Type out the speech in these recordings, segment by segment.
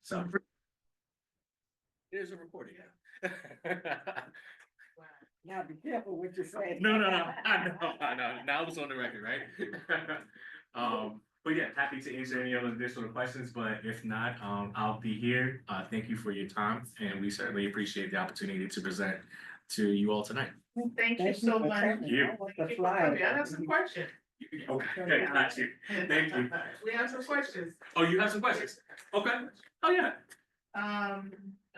So it is a recording. Now be careful what you say. No, I know. Now it's on the record, right? But yeah, happy to answer any other additional questions, but if not, I'll be here. Thank you for your time, and we certainly appreciate the opportunity to present to you all tonight. Thank you so much. Thank you. I have some questions. Okay, got you. Thank you. We have some questions. Oh, you have some questions? Okay. Oh, yeah.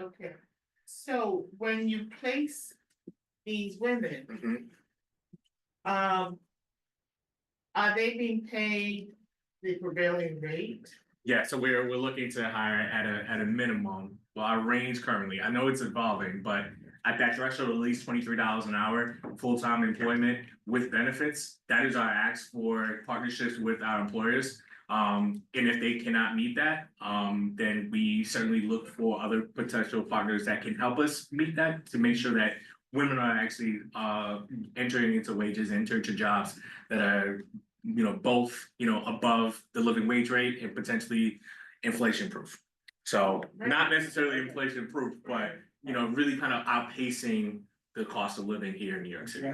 Okay. So when you place these women, Mhm. are they being paid the prevailing rate? Yeah, so we're looking to hire at a minimum. Well, our range currently, I know it's evolving, but at that threshold, at least $23 an hour, full-time employment with benefits. That is our ask for partnerships with our employers. And if they cannot meet that, then we certainly look for other potential partners that can help us meet that to make sure that women are actually entering into wages, enter into jobs that are both, above the living wage rate and potentially inflation proof. So not necessarily inflation proof, but, really kind of outpacing the cost of living here in New York City.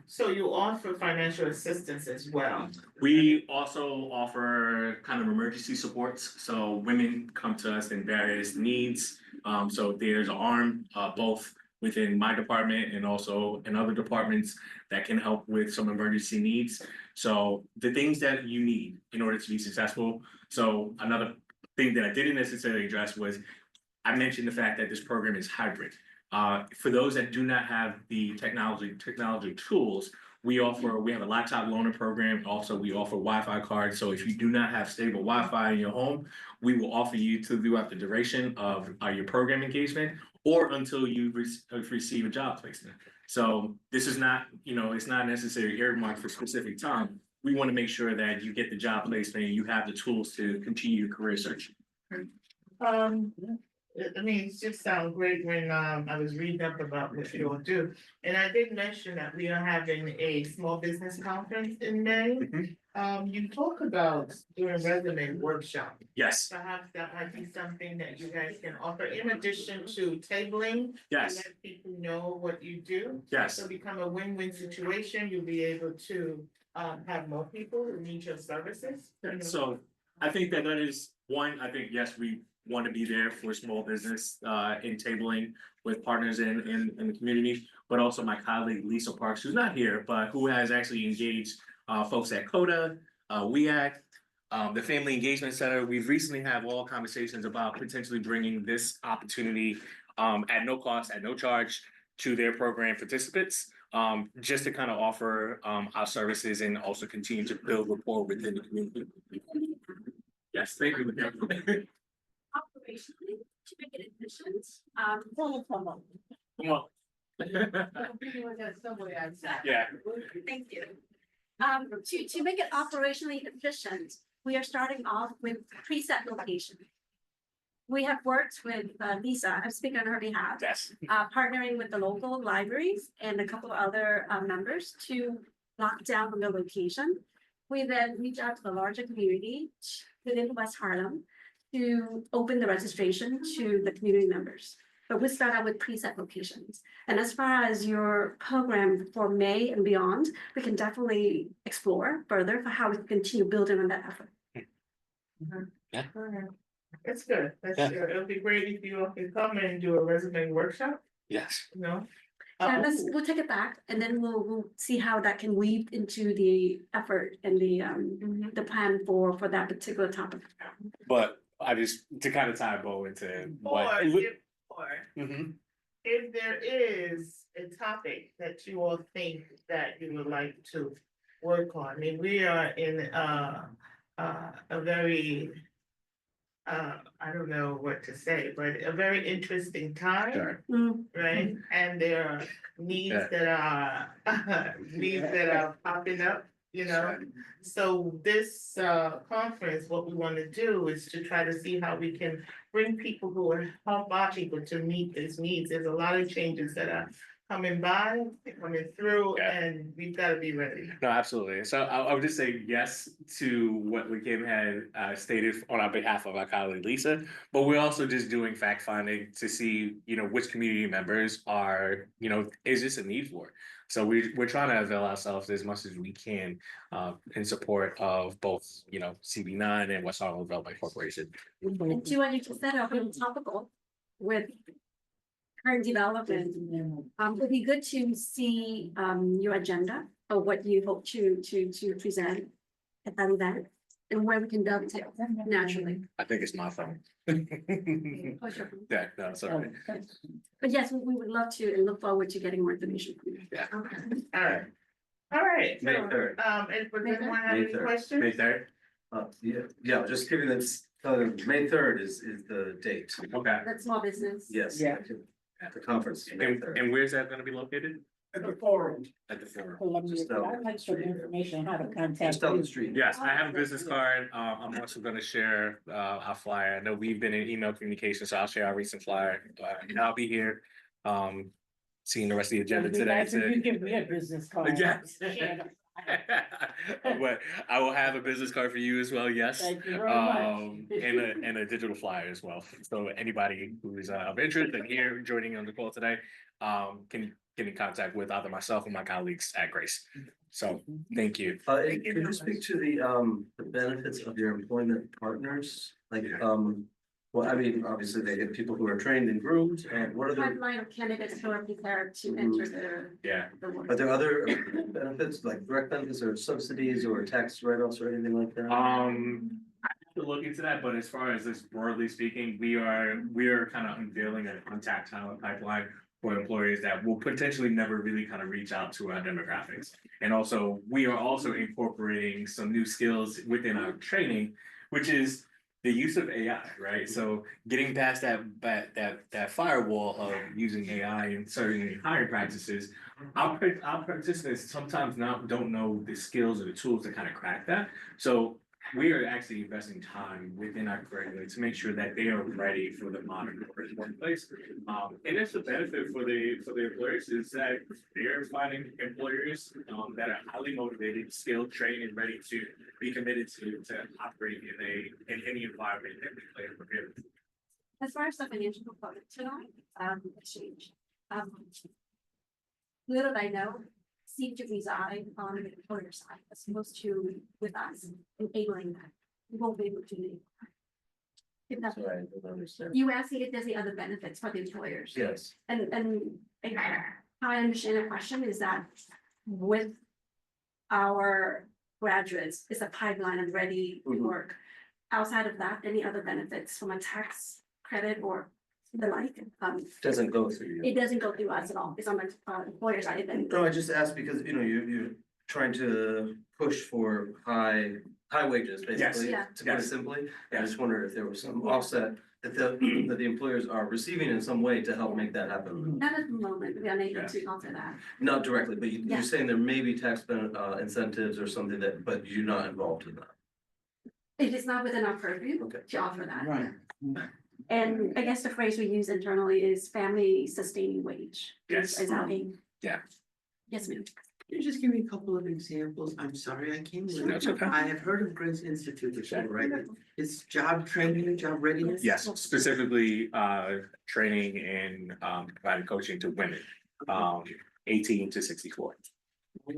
So you offer financial assistance as well? We also offer kind of emergency supports. So women come to us in various needs. So there's an arm, both within my department and also in other departments that can help with some emergency needs. So the things that you need in order to be successful. So another thing that I didn't necessarily address was I mentioned the fact that this program is hybrid. For those that do not have the technology tools, we have a laptop loaner program. Also, we offer Wi-Fi cards. So if you do not have stable Wi-Fi in your home, we will offer you throughout the duration of your program engagement or until you receive a job placement. So this is not, it's not necessarily earmarked for specific time. We want to make sure that you get the job placement and you have the tools to continue your career search. It just sounds great when I was reading up about what you all do. And I did mention that we are having a small business conference in May. You talk about doing resume workshop. Yes. Perhaps that might be something that you guys can offer in addition to tabling. Yes. To let people know what you do. Yes. It'll become a win-win situation. You'll be able to have more people who need your services. So I think that is one. I think, yes, we want to be there for small business in tabling with partners in the community, but also my colleague Lisa Parks, who's not here, but who has actually engaged folks at CODA, WEAC, the Family Engagement Center. We've recently had all conversations about potentially bringing this opportunity at no cost, at no charge to their program participants, just to kind of offer our services and also continue to build rapport within the community. Yes, thank you. Operationally, to make it efficient, Yeah. Thank you. To make it operationally efficient, we are starting off with preset location. We have worked with Lisa, I'm speaking on her behalf, Yes. partnering with the local libraries and a couple of other members to lock down the location. We then reach out to the larger community within West Harlem to open the registration to the community members. But we start out with preset locations. And as far as your program for May and beyond, we can definitely explore further for how we can continue building on that effort. Yeah. That's good. That's good. It'll be great if you all can come and do a resume workshop, Yes. Yeah, we'll take it back and then we'll see how that can weave into the effort and the plan for that particular topic. But I just to kind of tie a bow into what. If there is a topic that you all think that you would like to work on, I mean, we are in a very I don't know what to say, but a very interesting time. Sure. Right? And there are needs that are popping up, So this conference, what we want to do is to try to see how we can bring people who are help our people to meet these needs. There's a lot of changes that are coming by, coming through, Yeah. and we've gotta be ready. No, absolutely. So I would just say yes to what Kim had stated on our behalf of our colleague Lisa, but we're also just doing fact finding to see, which community members are, is this a need for? So we're trying to avail ourselves as much as we can in support of both, CB9 and West Harlem Development Corporation. And to what you just said, I'll be topical with current development. It'd be good to see your agenda of what you hope to present at that event and where we can dovetail naturally. I think it's my phone. Oh, sure. Yeah, no, sorry. But yes, we would love to and look forward to getting more information from you. Yeah. All right, May so, 3rd. and does anyone have May any 3rd. questions? May 3rd? Yeah, just giving this, May 3rd is the date. Okay. That's small business. Yes. Yeah. The conference. May And, 3rd. and where's that gonna be located? At the forum. At the forum. Just down I'd like some information how to contact. Just down you. the street. Yes, I have a business card. I'm also gonna share our flyer. I know we've been in email communication, so I'll share our recent flyer. And I'll be here, seeing the rest of the agenda It'd be today. nice if You give me a business card. Yes. But I will have a business card for you as well, yes. Thank you very much. And a digital flyer as well. So anybody who is of interest and here joining on the call today, can get in contact with either myself or my colleagues at Grace. So, thank you. Could you speak to the benefits of your employment partners? Like, well, I mean, obviously they get people who are trained and groomed, and what are the, Pipeline of candidates who are prepared to enter Yeah. the work. are there other benefits, like direct benefits or subsidies or tax write-offs or anything like that? I have to look into that, but as far as this broadly speaking, we are kind of unveiling an untapped talent pipeline for employers that will potentially never really kind of reach out to our demographics. And also, we are also incorporating some new skills within our training, which is the use of AI, right? So getting past that firewall of using AI in certain hiring practices, our participants sometimes don't know the skills or the tools to kind of crack that. So we are actually investing time within our curriculum to make sure that they are ready for the modern corporate workplace. And it's a benefit for the employers is that they're finding employers that are highly motivated, skilled, trained, and ready to be committed to operate in any environment that they play and prepare. As far as the financial component tonight, exchange. Little I know, seem to reside on the employer side as opposed to with us, enabling that. We won't be able to enable that. If that- Sorry, I don't understand. You asked if there's the other benefits for the employers. Yes, And how I understand the question is that with our graduates, is a pipeline and ready to Mhm. work. Outside of that, any other benefits from a tax credit or the like, doesn't go through you. it doesn't go through us at all. It's on the employer side. Then No, I just asked because, you're trying to push for high wages, basically, Yeah. to put it Yes. simply. I Yes. just wondered if there was some Yeah. offset that that the employers are receiving in some way to help make that happen. not at the moment, we are unable Yeah. to offer that. Not directly, but Yeah. you're saying there may be tax incentives or something but you're not involved in that. It is not within our purview Okay. to offer that. Right. And I guess the phrase we use internally is family sustaining wage. Yes. Is our aim. Yeah. Yes, ma'am. Can you just give me a couple of examples? I'm sorry, I can't. remember. That's okay. I have heard of Grace Institute before, right? It's job training and job readiness? Yes, specifically training and providing coaching to women 18 to 64.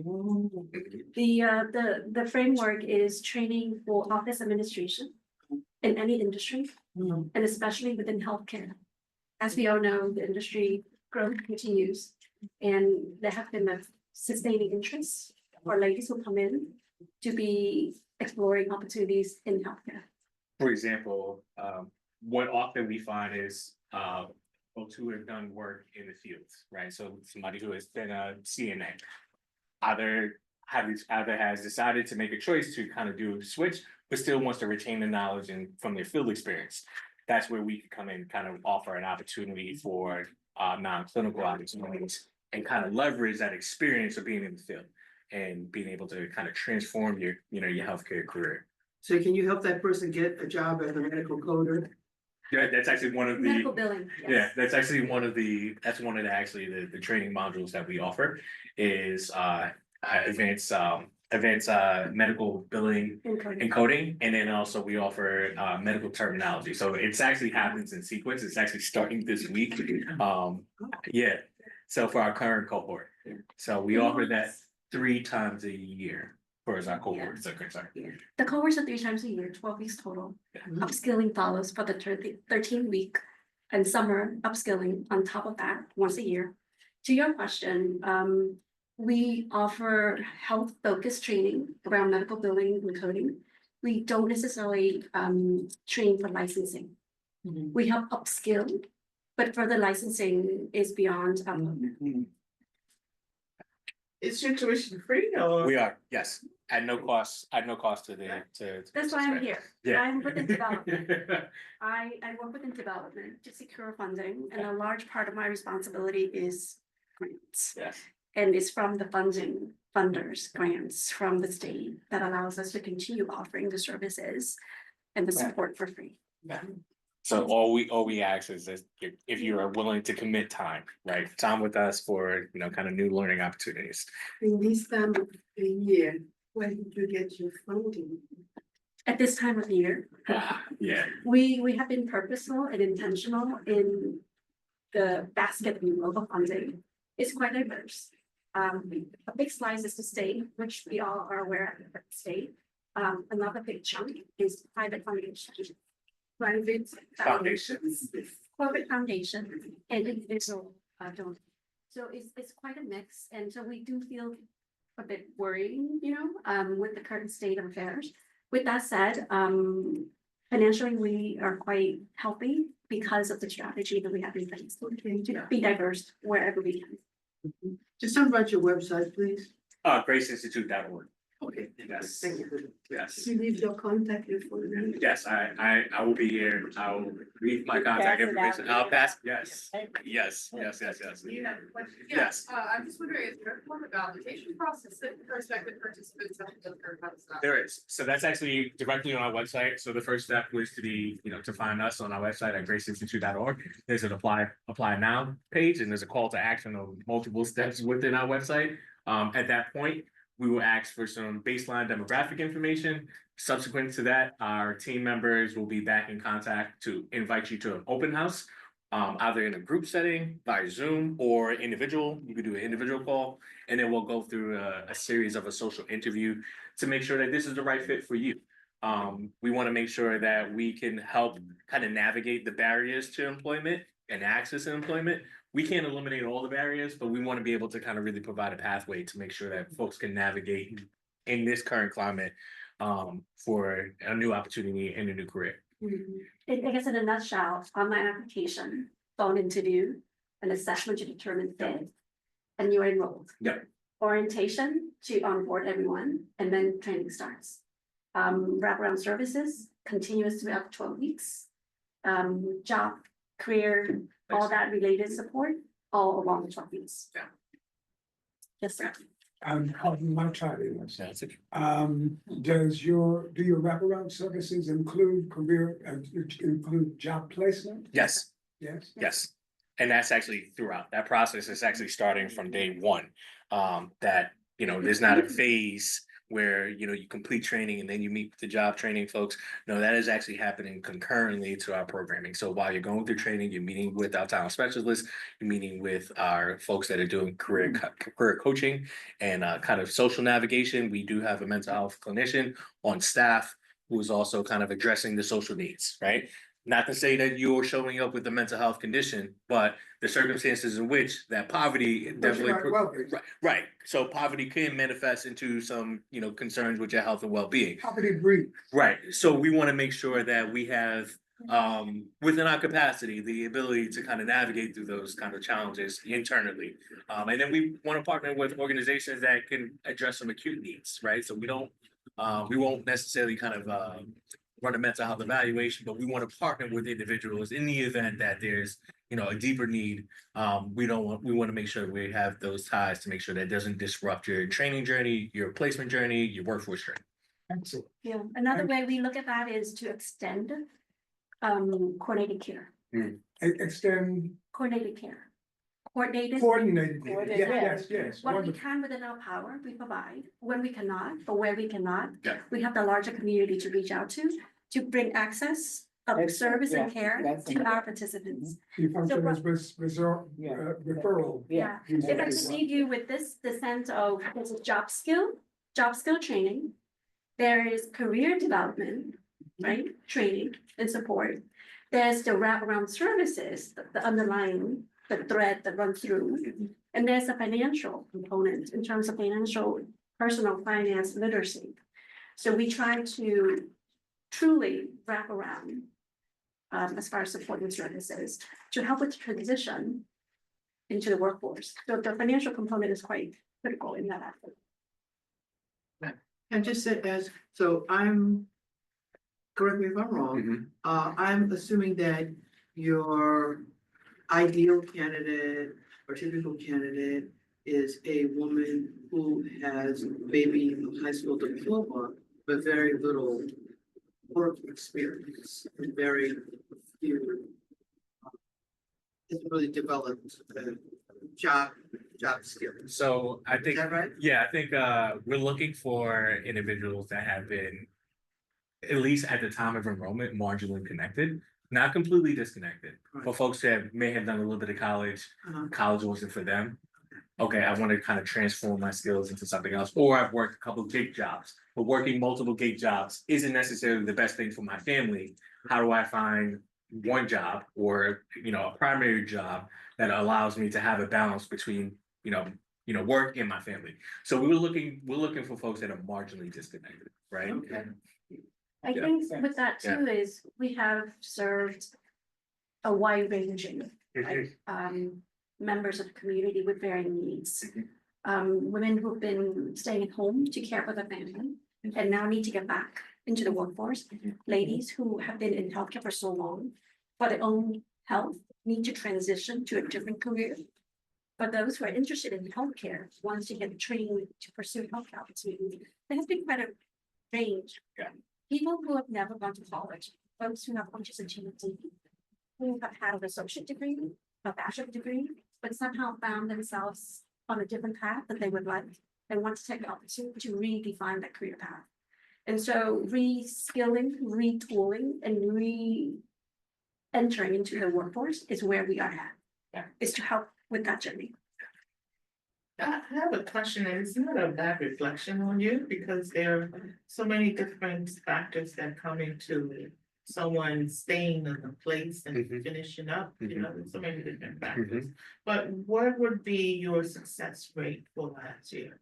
Oh, The framework is training for office administration in any industry, mhm. and especially within healthcare. As we all know, the industry growth continues, and there have been a sustaining interest for ladies who come in to be exploring opportunities in healthcare. For example, what often we find is folks who have done work in the fields, right? So somebody who has been a CNA either has decided to make a choice to kind of do a switch, but still wants to retain the knowledge and from their field experience. That's where we can come in, and kind of offer an opportunity for non-clinical opportunities and kind of leverage that experience of being in the field and being able to kind of transform your healthcare career. So can you help that person get a job as a medical coder? Yeah, that's actually one of the. Medical billing, Yeah, yes. that's actually one of the, that's one of the, actually, the training modules that we offer is advanced medical billing In coding. and coding, and then also we offer medical terminology. So it's actually happens in sequence. It's actually starting this week. Yeah, so for our current cohort. So we offer that 3 times a year for our cohorts are concerned. The cohorts are 3 times a year, 12 weeks total. Upskilling follows for the 13 week and summer upskilling on top of that once a year. To your question, we offer health focused training around medical billing and coding. We don't necessarily train for licensing. We help upskill, but further licensing is beyond. Is your tuition free or? We are, yes, at no cost to the, to. That's why I'm here. Yeah. I'm within development. I work within development to secure funding, and a large part of my responsibility is grants. Yes. And it's from the funders, grants from the state that allows us to continue offering the services and the support for free. So all we ask is that if you are willing to commit time, right, time with us for, kind of new learning opportunities. In this time of the year, where did you get your funding? At this time of year, Yeah, we have been purposeful and intentional in the basket of local funding. It's quite diverse. A big slice is the state, which we all are aware of the state. Another big chunk is private foundations. Private foundations, corporate foundations, and individual donors. So it's quite a mix, and so we do feel a bit worrying, with the current state of affairs. With that said, financially, we are quite healthy because of the strategy that we have in place to be diverse wherever we can. Just talk about your website, please. graceinstitute.org. Okay. Yes. Thank you. Yes, You leave your contact information. yes, I will be here. I'll leave my contact Pass it out. information. I'll pass, yes, yes. You have a question? Yes. I'm just wondering, is there a form of validation process that prospective participants have to go through? How does that? There is. So that's actually directly on our website. So the first step was to be, to find us on our website at graceinstitute.org. There's an apply now page, and there's a call to action of multiple steps within our website. At that point, we will ask for some baseline demographic information. Subsequent to that, our team members will be back in contact to invite you to an open house, either in a group setting, by Zoom, or individual. You could do an individual call, and then we'll go through a series of a social interview to make sure that this is the right fit for you. We want to make sure that we can help kind of navigate the barriers to employment and access to employment. We can't eliminate all the barriers, but we want to be able to kind of really provide a pathway to make sure that folks can navigate in this current climate for a new opportunity and a new career. I guess in a nutshell, online application, phone interview, an assessment to determine fit, and you're enrolled. Yep. Orientation to onboard everyone, and then training starts. Wraparound services continues to be up to 12 weeks. Job, career, all that related support, all along the 12 weeks. Yeah. Yes, sir. Pardon my timing. That's it. Do your wraparound services include include job placement? Yes. Yes. Yes, and that's actually throughout. That process is actually starting from day one. That, there's not a phase where, you complete training and then you meet with the job training folks. No, that is actually happening concurrently to our programming. So while you're going through training, you're meeting with our talent specialists, you're meeting with our folks that are doing career coaching and kind of social navigation. We do have a mental health clinician on staff who is also kind of addressing the social needs, right? Not to say that you're showing up with a mental health condition, but the circumstances in which that poverty definitely. Right. So poverty can manifest into some, concerns with your health and well-being. Poverty breed. Right. So we want to make sure that we have, within our capacity, the ability to kind of navigate through those kind of challenges internally. And then we want to partner with organizations that can address some acute needs, right? So we won't necessarily kind of, run a mental health evaluation, but we want to partner with individuals in the event that there's, a deeper need. We want to make sure we have those ties to make sure that it doesn't disrupt your training journey, your placement journey, your workforce journey. Excellent. Yeah, another way we look at that is to extend coordinated care, Extend coordinated care. Coordinated. coordinated, Coordinated, yes, What we wonderful. can within our power, we provide. When we cannot, or where we cannot, Yeah. we have the larger community to reach out to bring access of Excellent, service and yeah, care that's to it. our participants. You function So as Yeah. referral. Yeah, if I could leave you with this, the sense of, there's a job skill training. There is career development, right, training and support. There's the wraparound services, the underlying, the thread that runs through. And there's a financial component in terms of financial, personal finance literacy. So we try to truly wrap around as far as supporting services to help with the transition into the workforce. So the financial component is quite critical in that effort. And just said as, so correct me if I'm wrong, I'm assuming that your ideal candidate or typical candidate is a woman who has maybe a high school diploma, but very little work experience and very few isn't really developed job skills. So I Is think, that right? yeah, I think we're looking for individuals that have been, at least at the time of enrollment, marginally connected, not completely disconnected. Right. But folks that may have done a little bit of college, Uh-huh. college wasn't for them. Okay, I want to kind of transform my skills into something else, or I've worked a couple gig jobs, but working multiple gig jobs isn't necessarily the best thing for my family. How do I find one job or, a primary job that allows me to have a balance between, work and my family? So we're looking for folks that are marginally disconnected, right? Okay. I Yeah. think with that too is we have served a wide ranging, like, members of the community with varying needs. Women who've been staying at home to care for their family and now need to get back into the workforce. Ladies who have been in healthcare for so long, for their own health, need to transition to a different career. For those who are interested in healthcare, wants to get training to pursue healthcare opportunities, there has been quite a range. Yeah. People who have never gone to college, folks who have punches and GED, who have had an associate degree, a bachelor's degree, but somehow found themselves on a different path that they would like and want to take the opportunity to redefine that career path. And so reskilling, retooling, and re-entering into the workforce is where we are at. Yeah. Is to help with that journey. I have a question, and it's not a bad reflection on you, because there are so many different factors that come into someone staying in a place and Mhm. finishing up, there's so many different factors. Mhm. But what would be your success rate for last year?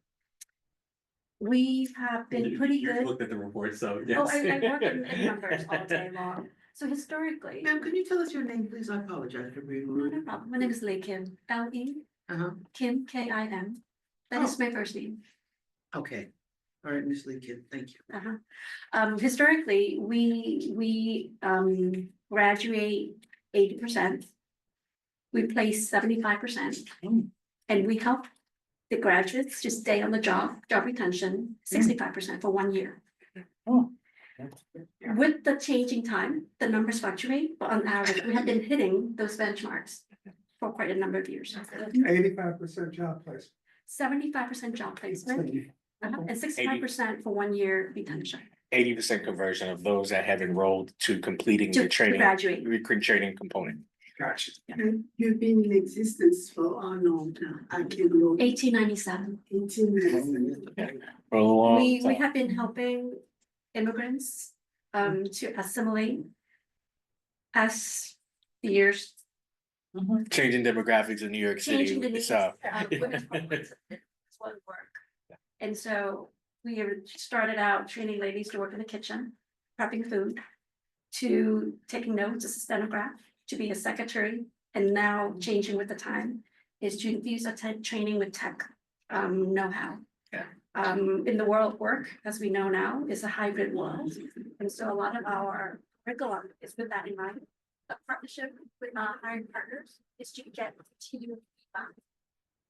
We have been pretty You good. looked at the report, so Oh, yes. I work in numbers all day long. So historically, Ma'am, can you tell us your name, please? I apologize for being no rude. problem. My name is Lei Kim, L-E, Uh-huh, Kim, K-I-M. That is my first name. okay. All right, Ms. Lee Kidd, thank you. Historically, we graduate 80%. We place 75%. And we help the graduates to stay on the job retention, 65% for 1 year. With the changing time, the numbers fluctuate, but on average, we have been hitting those benchmarks for quite a number of years. 85% job placement. 75% job placement, and 65% for 1 year retention 80% conversion of those that have enrolled to completing to the training, graduate. training component. Gotcha. You've been in existence for how long now? I can go 1897. 18 years. For a long We time. have been helping immigrants to assimilate as the years Changing demographics in New York City. changing the needs So. of women's programs. That's what work. And so we have started out training ladies to work in the kitchen, prepping food, to taking notes as a stenograph, to be a secretary, and now changing with the time is to infuse a training with tech know-how. Yeah. In the world of work, as we know now, is a hybrid world. And so a lot of our curriculum is with that in mind. The partnership with our hiring partners is to get continued feedback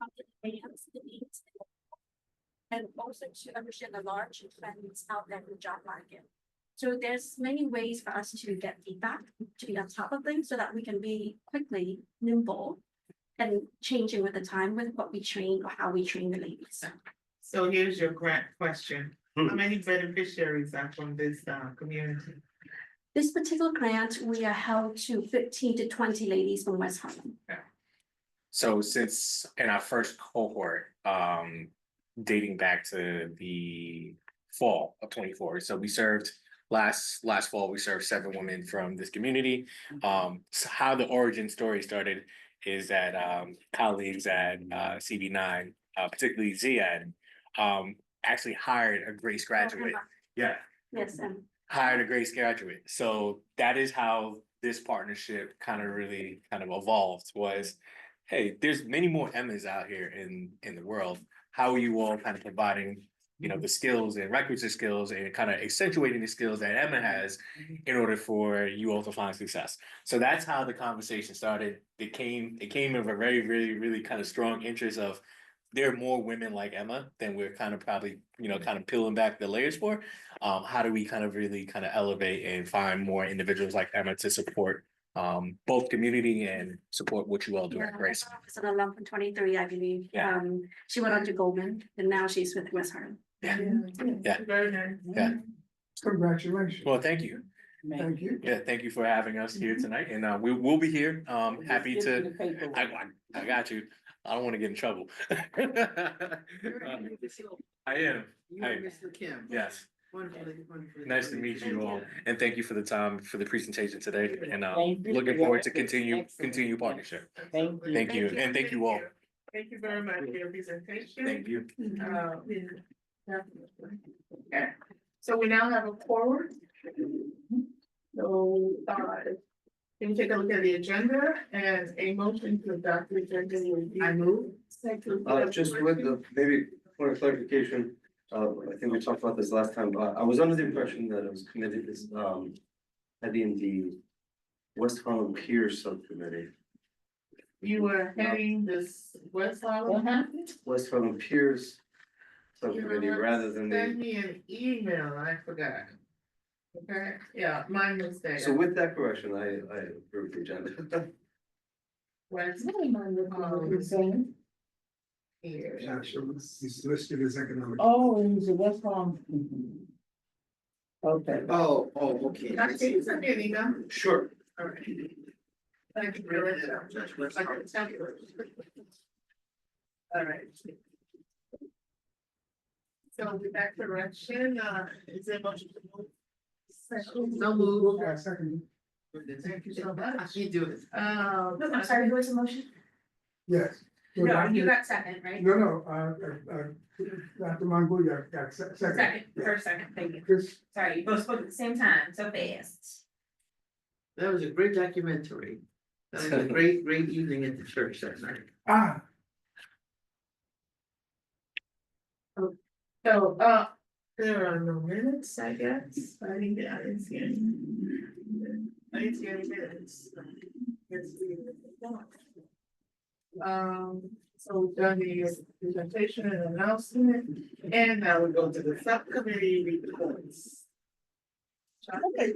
on the demands, the needs, and also to understand the large trends out there in the job market. So there's many ways for us to get feedback, to be on top of things so that we can be quickly nimble and changing with the time with what we train or how we train the ladies. So here's your grant question. Hmm. How many beneficiaries are from this community? This particular grant, we are held to 15 to 20 ladies from West Harlem. So since in our first cohort, dating back to the fall of 24, so we served last fall, we served 7 women from this community. So how the origin story started is that colleagues at CB9, particularly Ziad, actually hired a Grace graduate. Yeah, Yes, and hired a Grace graduate. So that is how this partnership kind of really kind of evolved was, hey, there's many more Emmas out here in the world. How are you all kind of providing, you know, the skills and requisite skills and kind of accentuating the skills that Emma has in order for you all to find success? So that's how the conversation started. It came of a very, really, really kind of strong interest of there are more women like Emma than we're kind of probably, you know, kind of peeling back the layers for. How do we kind of really kind of elevate and find more individuals like Emma to support both community and support what you all do yeah, at Grace? it's an alum from 23, I believe. Yeah. She went on to Goldman and now she's with West Harlem. Yeah. Very nice. Yeah. Congratulations. Well, thank you. Thank you. Yeah, thank you for having us here tonight, and we'll be here. Happy to. I got you. I don't want to get in trouble. I am. You Hi. and Mr. Kim. Yes. Wonderful, wonderful. Nice to meet you all, and thank you for the time for the presentation today. And Thank you. looking forward to Excellent. continue partnership. Absolutely. Thank you, and thank you all. Thank you very much for your presentation. Thank you. Okay, so we now have a quorum. So, can you take a look at the agenda and a motion to adopt the agenda? I move. Second. Just with the, maybe point of clarification, I think we talked about this last time, I was under the impression that it was committed as, heading the West Harlem Piers subcommittee. You were heading this West Harlem. West Harlem Piers subcommittee rather than Send the, me an email, I forgot. Okay, yeah, my mistake. so with that correction, I approved the agenda. West here. Yeah, sure. He's listed as economic. Oh, it was a West Palm. Okay. Oh, okay. Can you send me an email? Sure. All right. Thank you very much. I can tell you. All right. So with that correction, is there much? No move. Second, Thank you so much. You do it. I'm sorry, who was the motion? yes. No, you got second, right? No, Dr. Mongolia got second. Second, first second, thank you. Chris, Sorry, you both spoke at the same time, so fast. That was a great documentary. That was a great evening at the church that night. So, there are no minutes, I guess. I didn't see any. I didn't see any minutes. So we've done the presentation and announcement, and now we go to the subcommittee reports. Hey,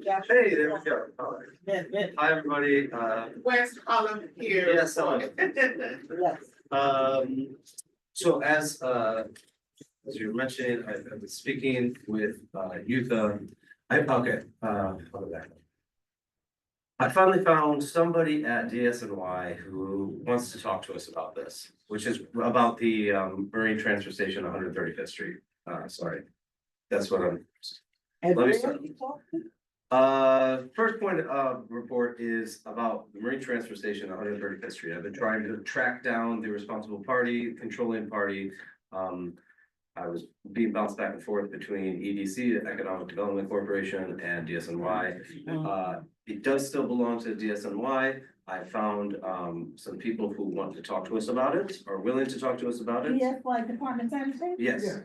there we go. All right. Hi, everybody. West Harlem here. Yes, hello. So as you were mentioning, I've been speaking with Yutha. I'll go back. I finally found somebody at DSNY who wants to talk to us about this, which is about the Marine Transfer Station, 135th Street. Sorry, that's what I'm. Let me start. First point of report is about the Marine Transfer Station, 135th Street. I've been trying to track down the responsible party, controlling party. I was being bounced back and forth between EDC, Economic Development Corporation, and DSNY. It does still belong to DSNY. I found some people who want to talk to us about it, are willing to talk to us about it. Yes, like Department of Sanitation? Yes, Yeah.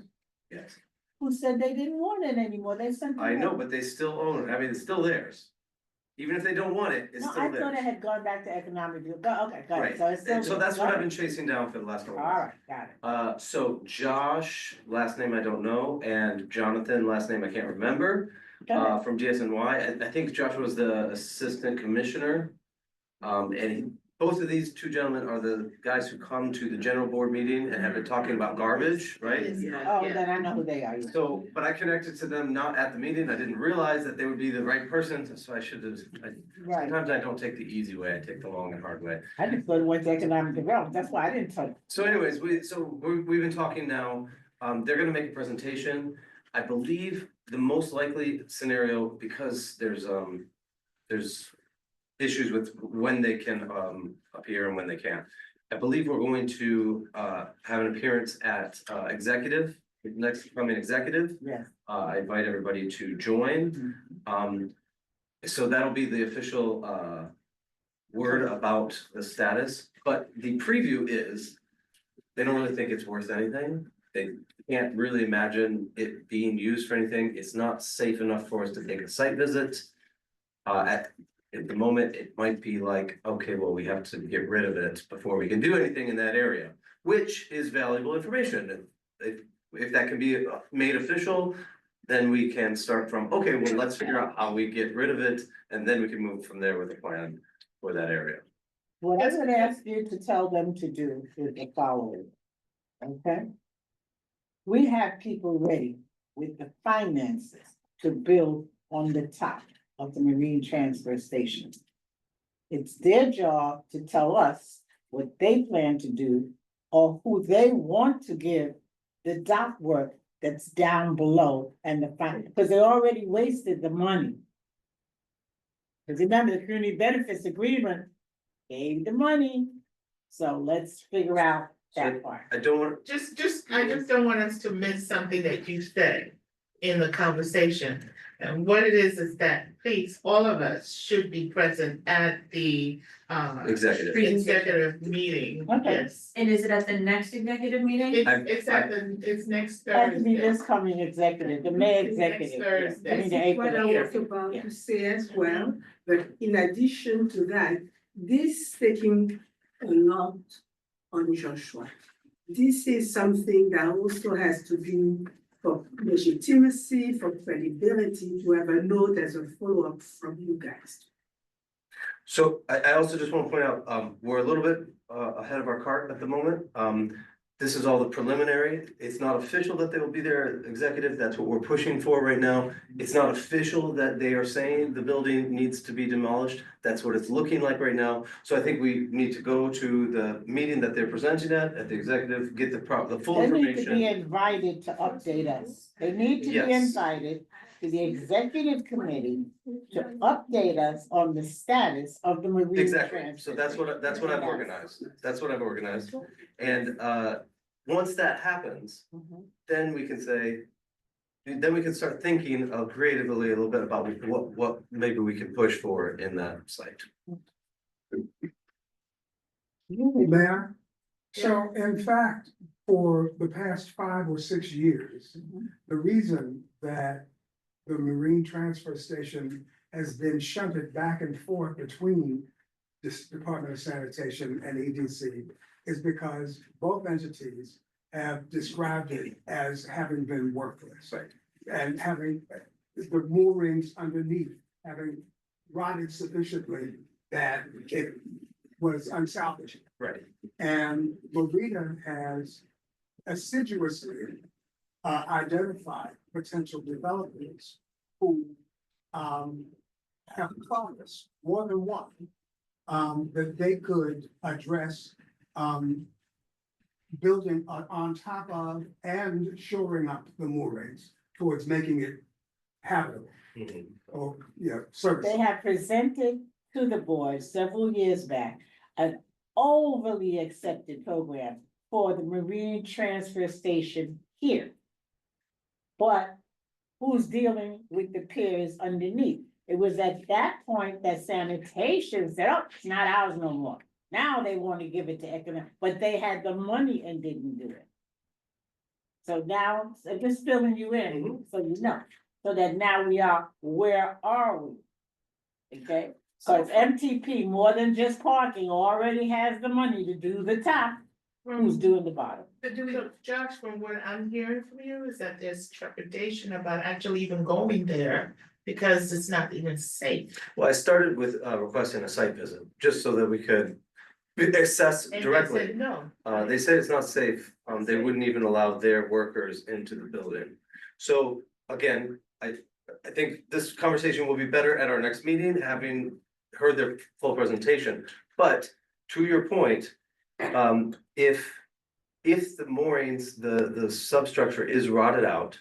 yes. Who said they didn't want it anymore, they sent. I know, but they still own it. I mean, it's still theirs. Even if they don't want it, it's No, still I thought it theirs. had gone back to economic, okay, got it, Right, so it's still. and so that's what I've been All chasing down for the last couple of months. right, got it. So Josh, last name I don't know, and Jonathan, last name I can't remember, Go ahead. from DSNY. I think Joshua was the assistant commissioner. Both of these two gentlemen are the guys who come to the general board meeting and have been talking about garbage, right? Oh, then I know who they are. So, but I connected to them not at the meeting. I didn't realize that they would be the right person, so I should have. Right, Sometimes I don't take the easy way, I take the long and hard way. I just thought it went to economic development, that's why I didn't touch. So anyways, we've been talking now, they're gonna make a presentation. I believe the most likely scenario, because there's issues with when they can appear and when they can't. I believe we're going to have an appearance at executive, next coming executive. Yes. I invite everybody to join. So that'll be the official word about the status, but the preview is they don't really think it's worth anything. They can't really imagine it being used for anything. It's not safe enough for us to take a site visit. At the moment, it might be like, okay, well, we have to get rid of it before we can do anything in that area, which is valuable information. If that can be made official, then we can start from, okay, well, let's figure out how we get rid of it, and then we can move from there with a plan for that area. What I'm gonna ask you to tell them to do is the following. Okay? We have people ready with the finances to build on the top of the marine transfer station. It's their job to tell us what they plan to do or who they want to give the dock work that's down below and the because they already wasted the money. Because remember, the community benefits agreement gave the money, so let's figure out that part. I don't want, I just don't want us to miss something that you said in the conversation. And what it is that, please, all of us should be present at the executive meeting, Okay. yes. And is it at the next executive meeting? It's next Has to be Thursday. this coming executive, the May It's next executive. Thursday. I mean, the This is what I April. was about Yeah. to say as well, but in addition to that, this taking a lot on Joshua. This is something that also has to be for legitimacy, for credibility, to have a note as a follow-up from you guys. so I also just want to point out, we're a little bit ahead of our cart at the moment. This is all the preliminary. It's not official that they will be there executive. That's what we're pushing for right now. It's not official that they are saying the building needs to be demolished. That's what it's looking like right now. So I think we need to go to the meeting that they're presenting at the executive, get the full They need to be information. invited to update us. They need to be Yes. invited to the executive committee to update us on the status of the marine Exactly. transfer. So that's what I've organized. That's what I've organized. And once that happens, Mhm. then we can say, then we can start thinking creatively a little bit about what maybe we can push for in that site. Mayor, so in fact, for the past 5 or 6 years, the reason that the marine transfer station has been shunted back and forth between this Department of Sanitation and EDC is because both entities have described it as having been worthless. Right. And having the moorings underneath, having rotted sufficiently that it was unsalvageable. Right. And Loretta has assiduously identified potential developers who have promised more than one that they could address building on top of and shoring up the moorings towards making it habitable or, service. They have presented to the board several years back an overly accepted program for the marine transfer station here. But who's dealing with the piers underneath? It was at that point that sanitation said, oh, it's not ours no more. Now they want to give it to economic, but they had the money and didn't do it. So now, I'm just filling you in, so you know, so that now we are, where are we? Okay, so if MTP, more than just parking, already has the money to do the top, who's doing the bottom? But Josh, from what I'm hearing from you is that there's trepidation about actually even going there because it's not even safe. Well, I started with requesting a site visit, just so that we could assess And they directly. said no. They said it's not safe, they wouldn't even allow their workers into the building. So again, I think this conversation will be better at our next meeting, having heard their full presentation. But to your point, if the moorings, the substructure is rotted out,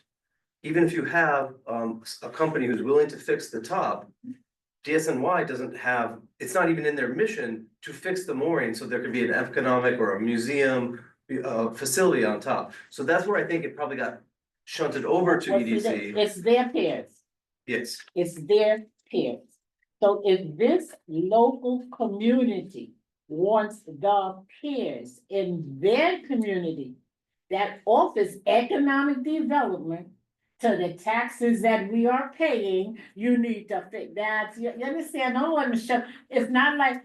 even if you have a company who's willing to fix the top, DSNY doesn't have, it's not even in their mission to fix the mooring, so there could be an economic or a museum facility on top. So that's where I think it probably got shunted over to Well, see, EDC. It's their peers. Yes, It's their peers. So if this local community wants the peers in their community that offers economic development to the taxes that we are paying, you need to fix that. You understand? No one show, it's not like,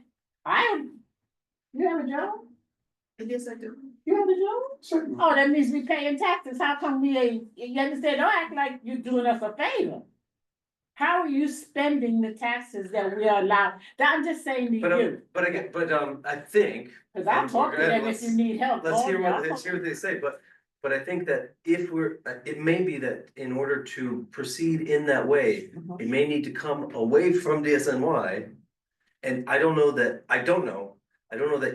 you have a job? Yes, I do. You have a job? Certainly. Oh, that means we paying taxes. How come we ain't, you understand? Don't act like you're doing us a favor. How are you spending the taxes that we are allowed? I'm just saying to you, but again, I think, cause I'll talk to them if you need help. let's Oh, hear yeah, let's hear what they say, but I think that if we're, it may be that in order to proceed in that way, Mhm. it may need to come away from DSNY. And I don't know that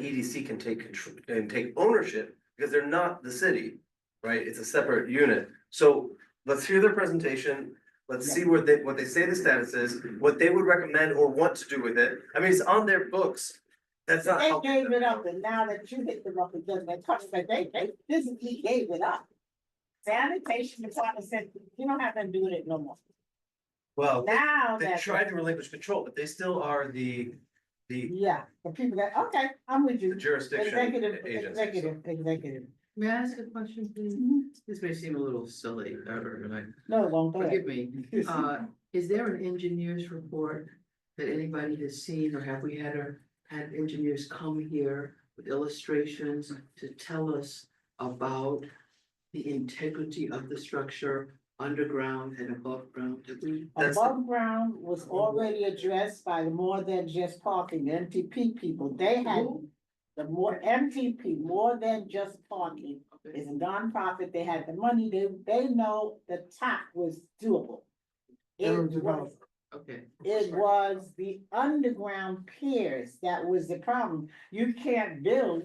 EDC can take control and take ownership, because they're not the city, right? It's a separate unit. So let's hear their presentation. Let's see what they say the status is, what they would recommend or want to do with it. I mean, it's on their books. That's not They helping gave them. it up, and now that you hit them up again, they physically gave it up. Sanitation department said, you don't have to do it no more. Well, Now they that, tried to relinquish control, but they still are the yeah, the people that, okay, I'm with you. jurisdiction agency. Executive. May I ask a question, please? Mhm. This may seem a little silly, or like, No, it won't, go ahead. forgive me. Is there an engineer's report that anybody has seen, or have we had engineers come here with illustrations to tell us about the integrity of the structure underground and above ground? Did we? That's the- Above ground was already addressed by the More Than Just Parking, the MTP people. They had the more MTP, More Than Just Parking, is a nonprofit. They had the money. They know the top was doable. Okay. It was the underground piers that was the problem. You can't build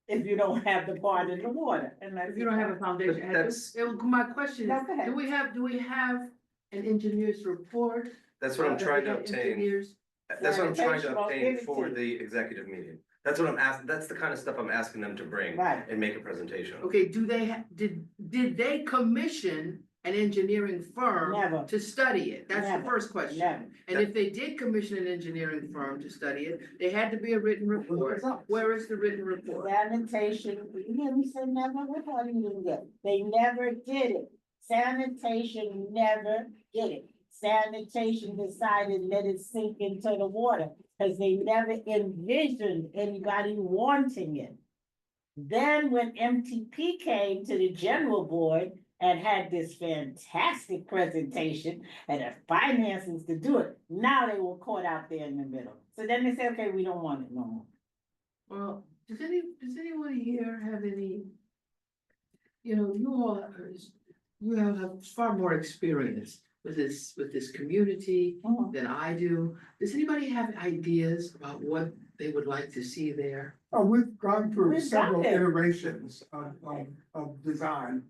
if you don't have the part in the water. And If you don't have a foundation, That's- my question No, is, go ahead. do we have an engineer's report? That's what I'm that trying to we had obtain. engineers- That's what I'm trying to Sanitation, I'll give obtain it for to the executive meeting. That's what I'm asking, that's the kind of stuff I'm asking them to bring Right. and make a presentation. Okay, do they, did they commission an engineering firm Never. to study it? That's the Never. first question. Never. And if they did commission an engineering firm to study it, they had to be a written report. Where is the written report? Sanitation, you hear me say never, what part you didn't get? They never did it. Sanitation never did it. Sanitation decided let it sink into the water, because they never envisioned anybody wanting it. Then when MTP came to the general board and had this fantastic presentation and the finances to do it, now they were caught out there in the middle. So then they said, okay, we don't want it no more. Well, does anyone here have any? You know, you have far more experience with this community Mhm. than I do. Does anybody have ideas about what they would like to see there? Oh, we've gone through We've several done it. iterations of design.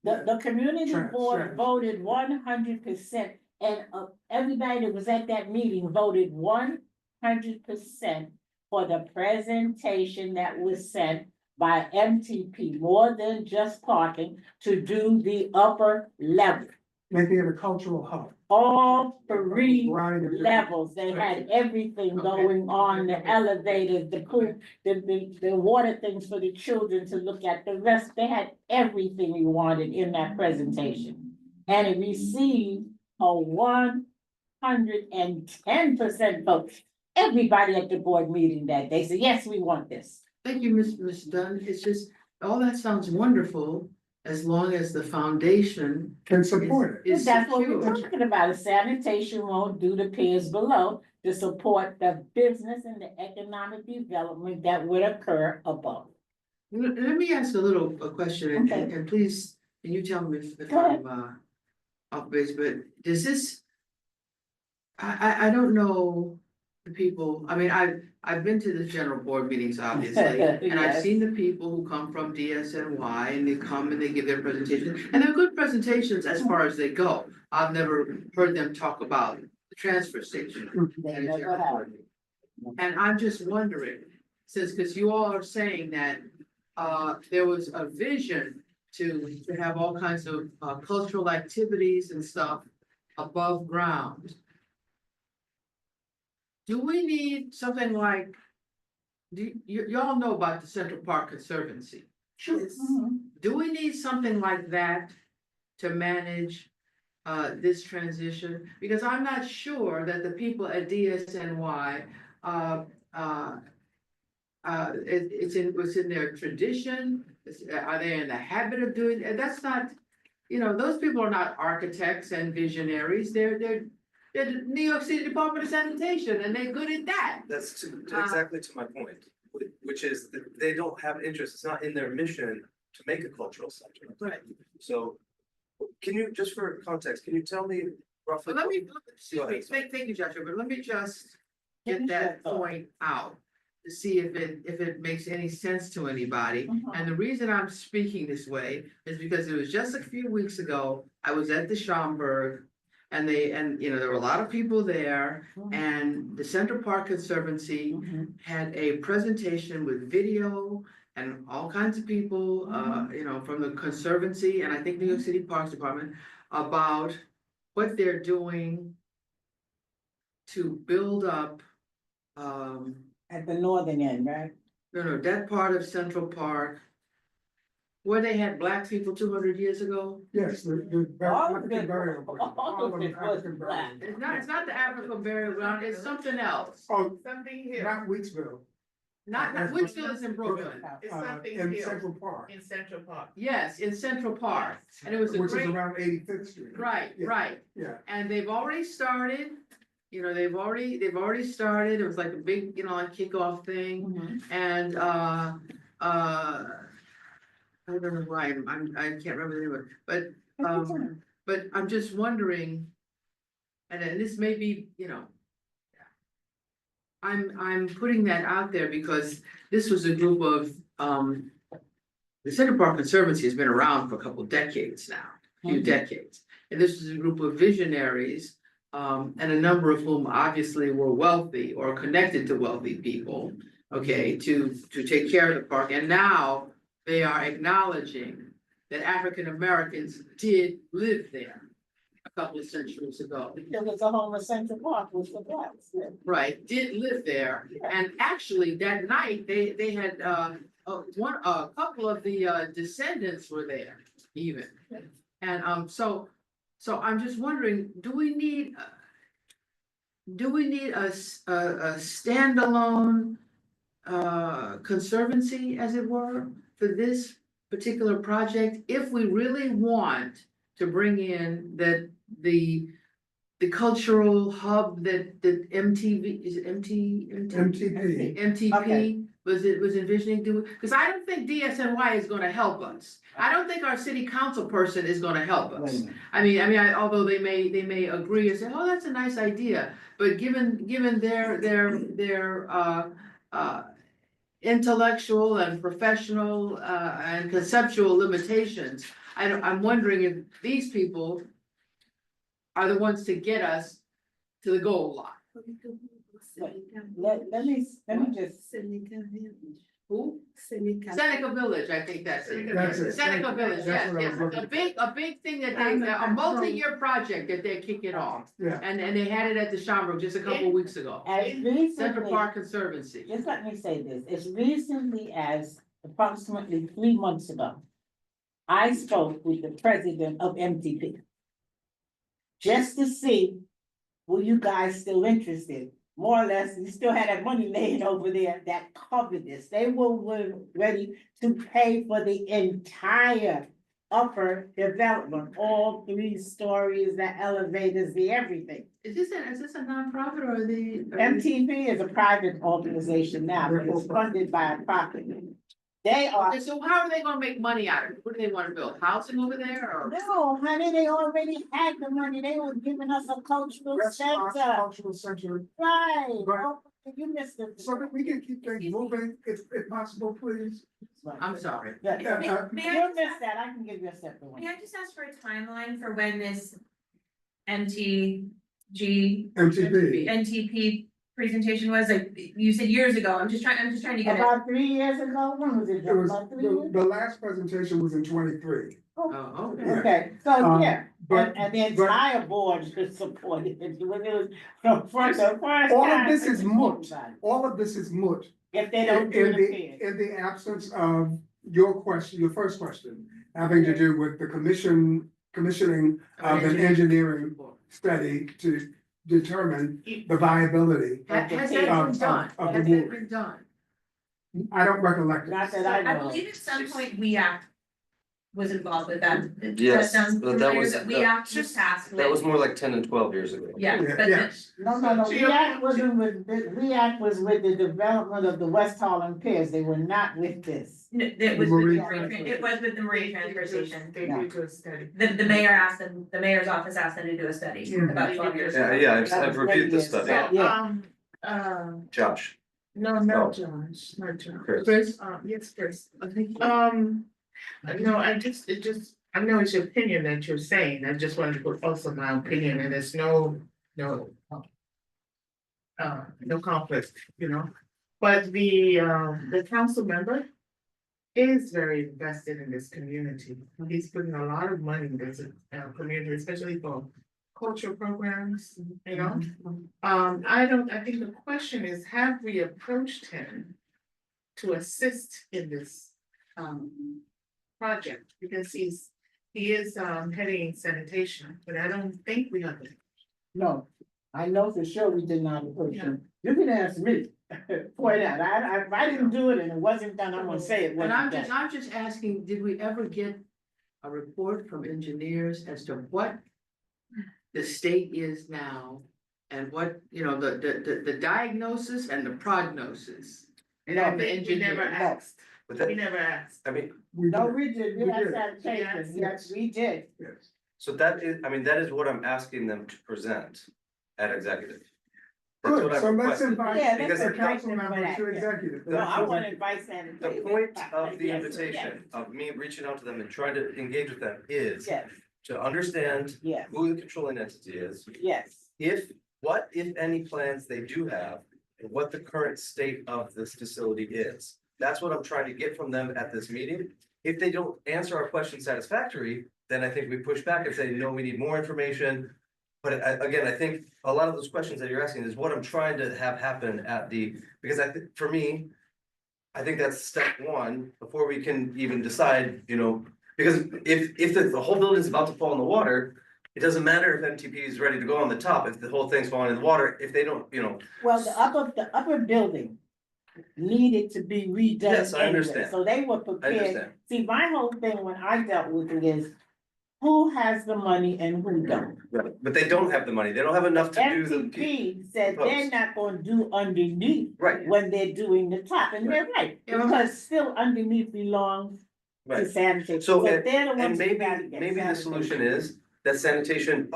The community Trans- board trans. voted 100%, and everybody that was at that meeting voted 100% for the presentation that was sent by MTP, More Than Just Parking, to do the upper level. Making it a cultural hub. All three Variety of different- levels, they had everything Okay. going on, the Okay. elevators, the pool, the water things for the children to look at, the rest, they had everything we wanted in that presentation. And it received a 110% vote. Everybody at the board meeting that day said, yes, we want this. Thank you, Miss Dunn. It's just, all that sounds wonderful. as long as the foundation Can support it. is That's what we're secure. talking about, a sanitation won't do the piers below to support the business and the economic development that would occur above. Let me ask a question, and, Okay. and please, can you tell me if Go ahead. I'm, off base, but does this? I don't know the people, I mean, I've been to the general board meetings, obviously, and I've Yes. seen the people who come from DSNY, and they come and they give their presentation, and they're good presentations as far as they go. I've never heard them talk about the transfer station. They at a never general have. board meeting. And I'm just wondering, since, because you all are saying that, there was a vision to have all kinds of, cultural activities and stuff above ground. Do we need something like, y'all know about the Central Park Conservancy? Yes. Do we need something like that to manage this transition? Because I'm not sure that the people at DSNY, it's in their tradition, are they in the habit of doing, and that's not, those people are not architects and visionaries, they're the New York City Department of Sanitation, and they're good at that. That's exactly to my point, which is that they don't have interest, it's not in their mission to make a cultural center. Right. So, can you, just for context, can you tell me roughly? Let me, Go ahead. thank you, Joshua, but let me just get Finish that your thought. point out. To see if it makes any sense to anybody. And the reason I'm speaking this way is because it was just a few weeks ago, I was at the Schaumburg. And there were a lot of people there, and the Central Park Conservancy had a presentation with video and all kinds of people, from the Conservancy and I think New York City Parks Department about what they're doing to build up, At the northern end, right? no, that part of Central Park where they had black people 200 years ago. Yes, the All of African it- burial ground. all of it was African black. burial It's not the African burial ground, it's something else. Oh, Something here not Weeksville. Not Whitfield is in Brooklyn. It's something In here. Central Park, in Central Park. Yes, in Central Park, and it was a which is great, around 85th Street. right, Yeah. right. Yeah, And they've already started, they've already started, it was like a big, like kickoff thing. And, I don't know why, I can't remember the name of it, but I'm just wondering. And then this may be, I'm putting that out there because this was a group of, the Central Park Conservancy has been around for a couple decades now, few decades. And this is a group of visionaries, and a number of whom obviously were wealthy or connected to wealthy people, okay, to take care of the park. And now they are acknowledging that African Americans did live there a couple of centuries ago. There was a home in Central Park, was the blacks. Right, did live there, and actually that night, they had, a couple of the descendants were there even. And, so I'm just wondering, do we need a standalone conservancy, as it were, for this particular project, if we really want to bring in the cultural hub that MTV, is it MTP. MTP was envisioning doing, because I don't think DSNY is gonna help us. I don't think our city council person is gonna help Wait a us. minute. I mean, although they may agree and say, oh, that's a nice idea, but given their intellectual and professional and conceptual limitations, I'm wondering if these people are the ones to get us to the goal line. Let me just, Who? Seneca Village, I think that's it. That's it. Seneca Village, That's yes, what I was yes, looking a big thing that a multi-year project that they're kicking off. Yeah, And they had it at the Schaumburg just a couple of weeks ago. as Central recently, Park Conservancy. just let me say this, as recently as approximately 3 months ago, I spoke with the president of MTP. Just to see, were you guys still interested? More or less, you still had that money laying over there that covered this. They were ready to pay for the entire upper development, all 3 stories, the elevators, the everything. Is this a nonprofit or the? MTV is a private organization now, but it's funded by a profit. They are, Okay, so how are they gonna make money out of it? What do they wanna build? Housing over there or? no, honey, they already had the money, they were giving us a cultural Restaurants, center, cultural center, right? Right. Oh, you missed it. so that we can keep things moving, if possible, please. I'm sorry. Yeah, May I you missed that, I can give you a separate one. May I just ask for a timeline for when this MTG, MTP. NTP presentation was? Like, you said years ago, I'm just trying to get it. About 3 years ago, when was it, It was, about 3 years? the last presentation was in 23. Oh, okay. Yeah. Okay, so, yeah, But, and the but entire board just supported it, when it was from first, the first all of time, this is moot, everybody. all of this is moot. If they don't do In the the, bid. in the absence of your question, your first question, having to do with the commissioning of an engineering study to determine the viability. Has that Of- been done? of the Has that move. been done? I don't recollect it. Not that I I know. believe at some point We Act was involved with that. Yes, That sounds but that familiar, was- that We Act was tasked That was with, more like 10 and 12 years ago. yeah, Yeah, but yes. No, So We your- Act wasn't with, We Act was with the development of the West Harlem Piers, they were not with this. it was with Marine it was with the Marine Transfer Station. They did do a study. The mayor asked them, the mayor's office asked them to do a study about 12 years ago. Yeah, I've That was reviewed the many years study. ago. So, Yeah. Josh. no, Oh. not Josh, not Josh. Chris. Yes, Chris. No, I know it's your opinion that you're saying, I just wanted to put also my opinion, and there's no conflict, you know? But the council member is very invested in this community. He's putting a lot of money in this community, especially for cultural programs, you know? I think the question is, have we approached him to assist in this project? Because he is heading sanitation, but I don't think we have. No, I know for sure we did not approach them. You can ask me, point out, I didn't do it and it wasn't done, I'm gonna say it And wasn't done. I'm just asking, did we ever get a report from engineers as to what the state is now? And what, you know, the diagnosis and the prognosis? And No, then the We never engineer. asked, But we that, never asked. I mean, No, we did, we We had did. sanitation, Yes. yes, we did. Yes. so that is, I mean, that is what I'm asking them to present at executive. That's what Good, I've so let's requested. invite Yeah, Because let's the invite council them for members that, to yeah. executive. No, I That's- wanna invite sanitation. The point of the Yes, invitation, of me reaching out to them and trying to engage with them is Yes, to understand yes, who the controlling entity is, yes, what, if any, plans they do have, and what the current state of this facility is. That's what I'm trying to get from them at this meeting. If they don't answer our question satisfactory, then I think we push back and say, no, we need more information. But again, I think a lot of those questions that you're asking is what I'm trying to have happen at because I think, for me, I think that's step one, before we can even decide, you know, because if the whole building's about to fall in the water, it doesn't matter if MTP is ready to go on the top, if the whole thing's falling in the water, if they don't, you know. well, the upper building needed to be redone Yes, I anyway, understand. so they were I prepared. understand. See, my whole thing when I dealt with it is, who has the money and who don't? Right, but they don't have the money, they don't have enough to do the. MTP said they're proposed. not gonna do underneath Right, when they're doing the top, and they're right, Yeah. because still underneath belongs to right. sanitation. So, they're the and ones who maybe, gotta get maybe the solution sanitation. is that sanitation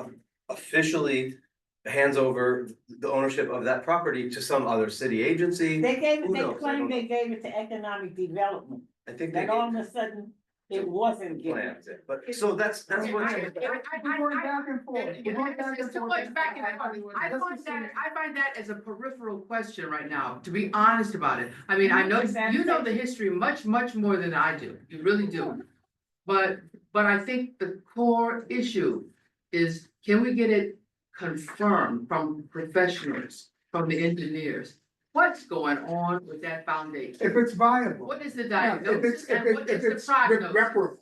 officially hands over the ownership of that property to some other city agency. They gave it, Who they knows? I don't claimed know. they gave it to economic development, I think they then all of a sudden, it wasn't given. plans it, but so that's what. We're going back and forth. We're going back and It's too forth. much back and forth. I find that as a peripheral question right now, to be honest about it. I mean, I know, you know the history much more than I do, you really do. But I think the core issue is, can we get it confirmed from professionals, from the engineers? What's going on with that foundation? If it's viable. What is the Yeah, diagnosis and what is the if it's prognosis? reparable.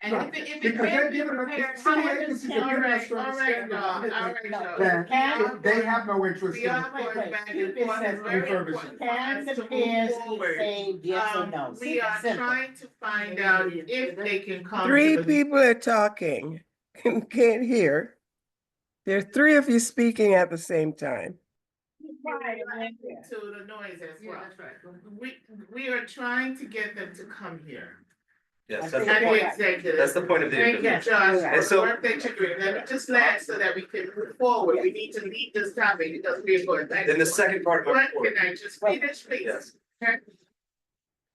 And if it Because can they're be giving us, prepared, city agencies are all giving us right, from all the right, standard y'all, all right, y'all. that they have no interest We in. are going back and Keep it forth, it's simple. very Refurbishing. important for Can us the to peers move be forward. saved, yes or no? We are Simple. trying to find out if they can come. to Three the- people are talking, can't hear. There are three of you speaking at the same time. To the noise as well. that's right. We are trying to get them to come here. Yes, I that's think And the the point, executive. that's the point of the Thank you, agenda. Josh, And for so- the work that you're doing. Let me just land so that we can move forward. We need to lead this topic because we're going back. Then the second part of my What, report, can I just finish, please? yes, Okay.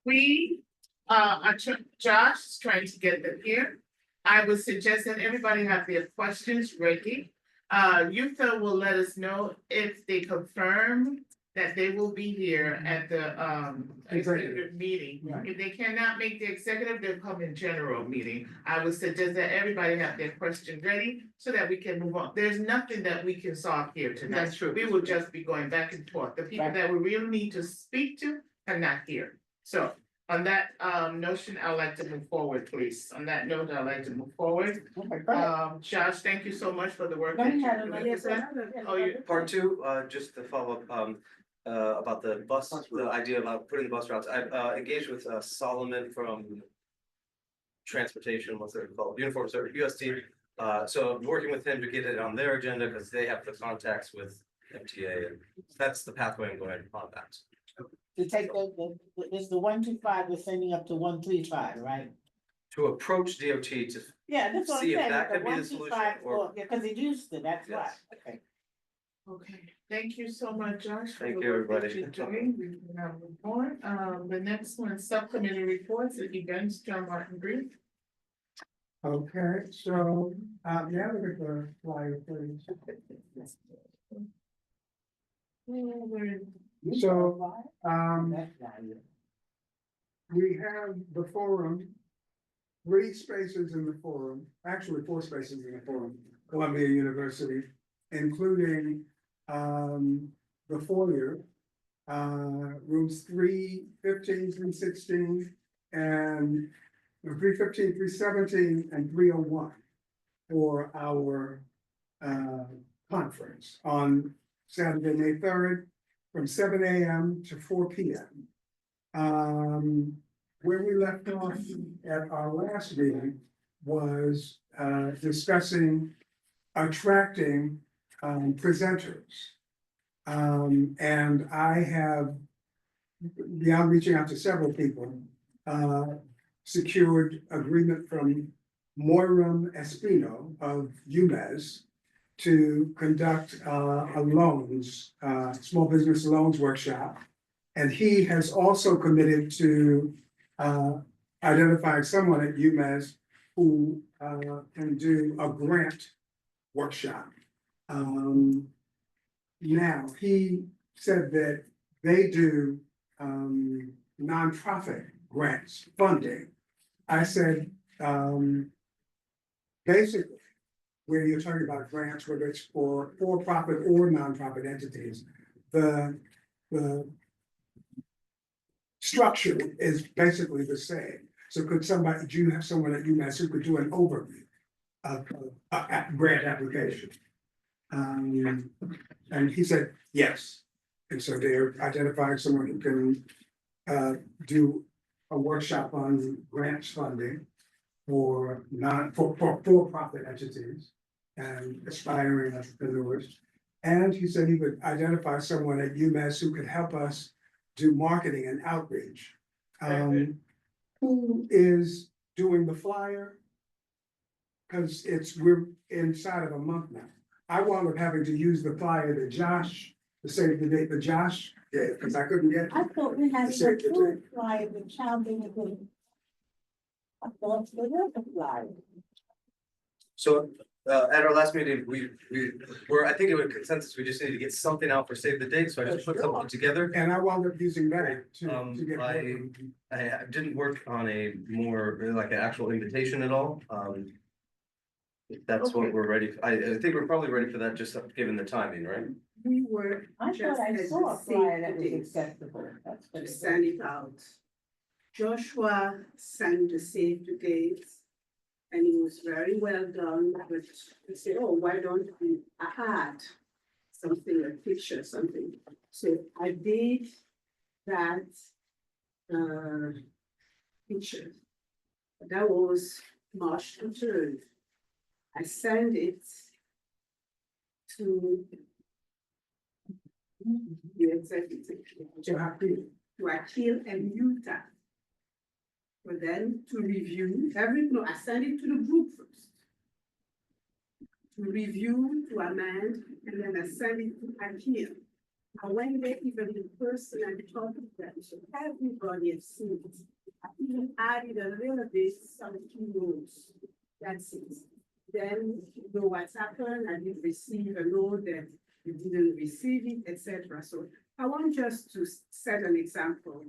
We, Josh is trying to get them here. I would suggest that everybody have their questions ready. Yutha will let us know if they confirm that they will be here at the executive meeting. Right. If they cannot make the executive, they'll come in general meeting. I would suggest that everybody have their question ready so that we can move on. There's nothing that we can solve here tonight. That's true. We will just be going back and forth. The people that we really need to speak to are not here. So on that notion, I'd like to move forward, please. On that note, I'd like to move forward. Okay, go ahead. Josh, thank you so much for the work No, that you you're had doing. another Is that- question? Oh, you, part two, just to follow up, about the bus, the idea about putting the bus routes. I've engaged with Solomon from Transportation, what's it called, Uniform Service, UST. So I'm working with him to get it on their agenda because they have the contacts with MTA, and that's the pathway I'm going on that. To take it's the 125, we're sending up to 135, right? To approach DOT to, Yeah, that's what I'm See if saying. that the could be the solution, 125 or- Yeah, because it used to, that's why, Yes. okay. okay, thank you so much, Josh. for Thank the you, work that everybody. you're doing. We can have a report. The next one, subcommittee reports, events, John Martin Green. Okay, so, yeah, look at the flyer, please. So, That's not it. we have the forum, 3 spaces in the forum, actually 4 spaces in the forum, Columbia University, including the foyer, rooms 315, 316, and 315, 317, and 301 for our conference on Saturday, May 3rd, from 7 AM to 4 PM. Where we left off at our last meeting was discussing attracting presenters. And I have, beyond reaching out to several people, secured agreement from Moiram Espino of UMES to conduct a loans, small business loans workshop. And he has also committed to identifying someone at UMES who can do a grant workshop. Now, he said that they do nonprofit grants funding. I said, basically, where you're talking about grants, whether it's for-profit or nonprofit entities, the structure is basically the same. So do you have someone at UMass who could do an overview of a grant application? And he said, yes. And so they're identifying someone who can do a workshop on grants funding for for-profit entities and aspiring entrepreneurs. And he said he would identify someone at UMass who could help us do marketing and outreach. Who is doing the flyer? Because we're inside of a month now. I wound up having to use the flyer that Josh, to save the date that Josh did, because I couldn't get. I thought we had Save the a food date. flyer, the child in the room. I thought there was a flyer. So, at our last meeting, we were, I think it was consensus, we just needed to get something out for save the date, so I just put something together. And I wound up using that to get. I didn't work on a more, like an actual invitation at all, if that's what we're ready, I think we're probably ready for that, just given the timing, right? We were I just thought I at saw a the flyer same that was date acceptable. That's what to it send was. it out. Joshua signed the save the dates. and it was very well done, but we said, oh, why don't we add something, a picture, something? So I did that, picture. That was March 3rd. I sent it to the executive, to Akil and Utah. For them to review no, I sent it to the group first. To review, to amend, and then I sent it to Akil. I went there even in person and talked to them, so everybody has seen it. I even added a little bit, some key notes. That's it. Then you know what's happened, I did receive a note that you didn't receive it, etc. So I want just to set an example.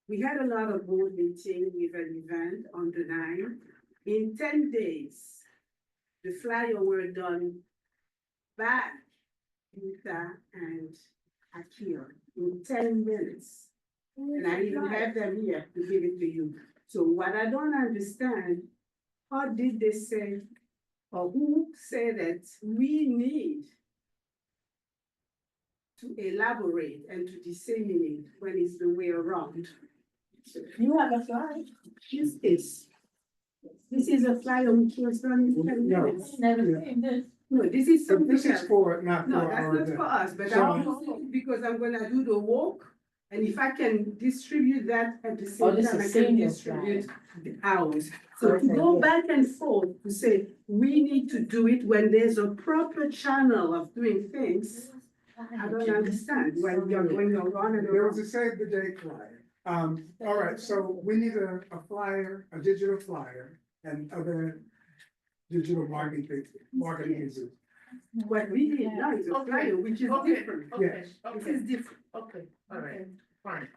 We had a lot of board meeting with an event on the 9th. In 10 days, the flyer were done by Utah and Akil in 10 minutes. And I even have them here to give it to you. So what I don't understand, how did they say, or who said that we need to elaborate and to disseminate when it's the way around? So You have a flyer. This is a flyer which was done in 10 No. minutes. Never seen this. No, this is But something this is else. for, not for No, our that's not event. for us, but So- I want to, because I'm gonna do the work. And if I can distribute that at the Oh, same this time, is I can senior distribute the hours. So to Okay, go yeah. back and forth to say, we need to do it when there's a proper channel of doing things, I don't understand when you're going around and There was around. a save the date flyer. All right, so we need a flyer, a digital flyer and other digital marketing pieces. What we need now is a Okay, flyer, which is okay, different. okay, Yes. This okay, is different. okay, all right, fine.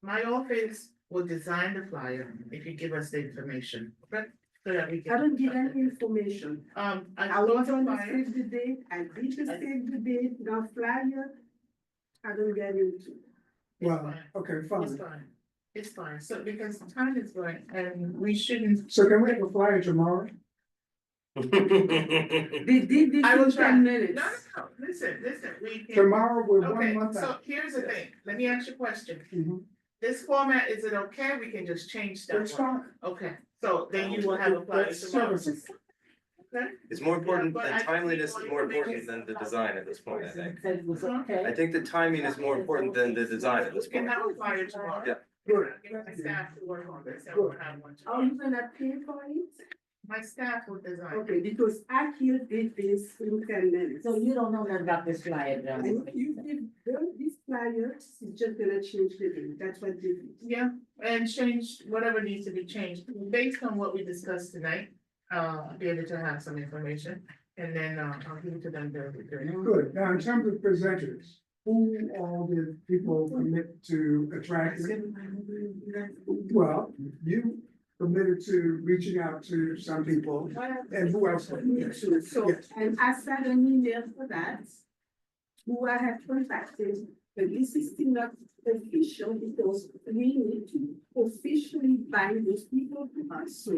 My office will design the flyer if you give us the information, okay? So that we can. I don't give any information. I I saw was the on the flyer. save the date, I did the save the date, now flyer, I don't get into. Well, fine. okay, It's fine. fine, it's fine, so because time is going, and we shouldn't. So can we have a flyer tomorrow? They did this I will in try. 10 minutes. No, listen, we can. Tomorrow, we're 1 Okay, month so out. here's the thing, let me ask you a question. Mhm. This format, is it okay? We can just change stuff. That's fine. Okay, so then you will have a flyer That's tomorrow. services. Okay? It's more important, but the I just timeliness need is more more important information. than the design at this point, I think. Said it was okay. I think the timing is more important than the design at this We can point. have a flyer tomorrow. Yeah. Good. Get my staff to work on this, and we'll have one Are tomorrow. you gonna pay for it? My staff will design. Okay, because Akil did this in 10 minutes. So you don't know nothing about this flyer, John? And you did, this flyer is just gonna change the date, that's what they did. Yeah, and change whatever needs to be changed, based on what we discussed tonight, I'll be able to have some information, and then, I'll give it to them very quickly. Good. Now, in terms of presenters, who all did people commit to attracting? Well, you committed to reaching out to some people, and who else? Me too, so, Yes. and I sent an email for that, who I have contacted, but this is still not official because we need to officially bind those people to us, so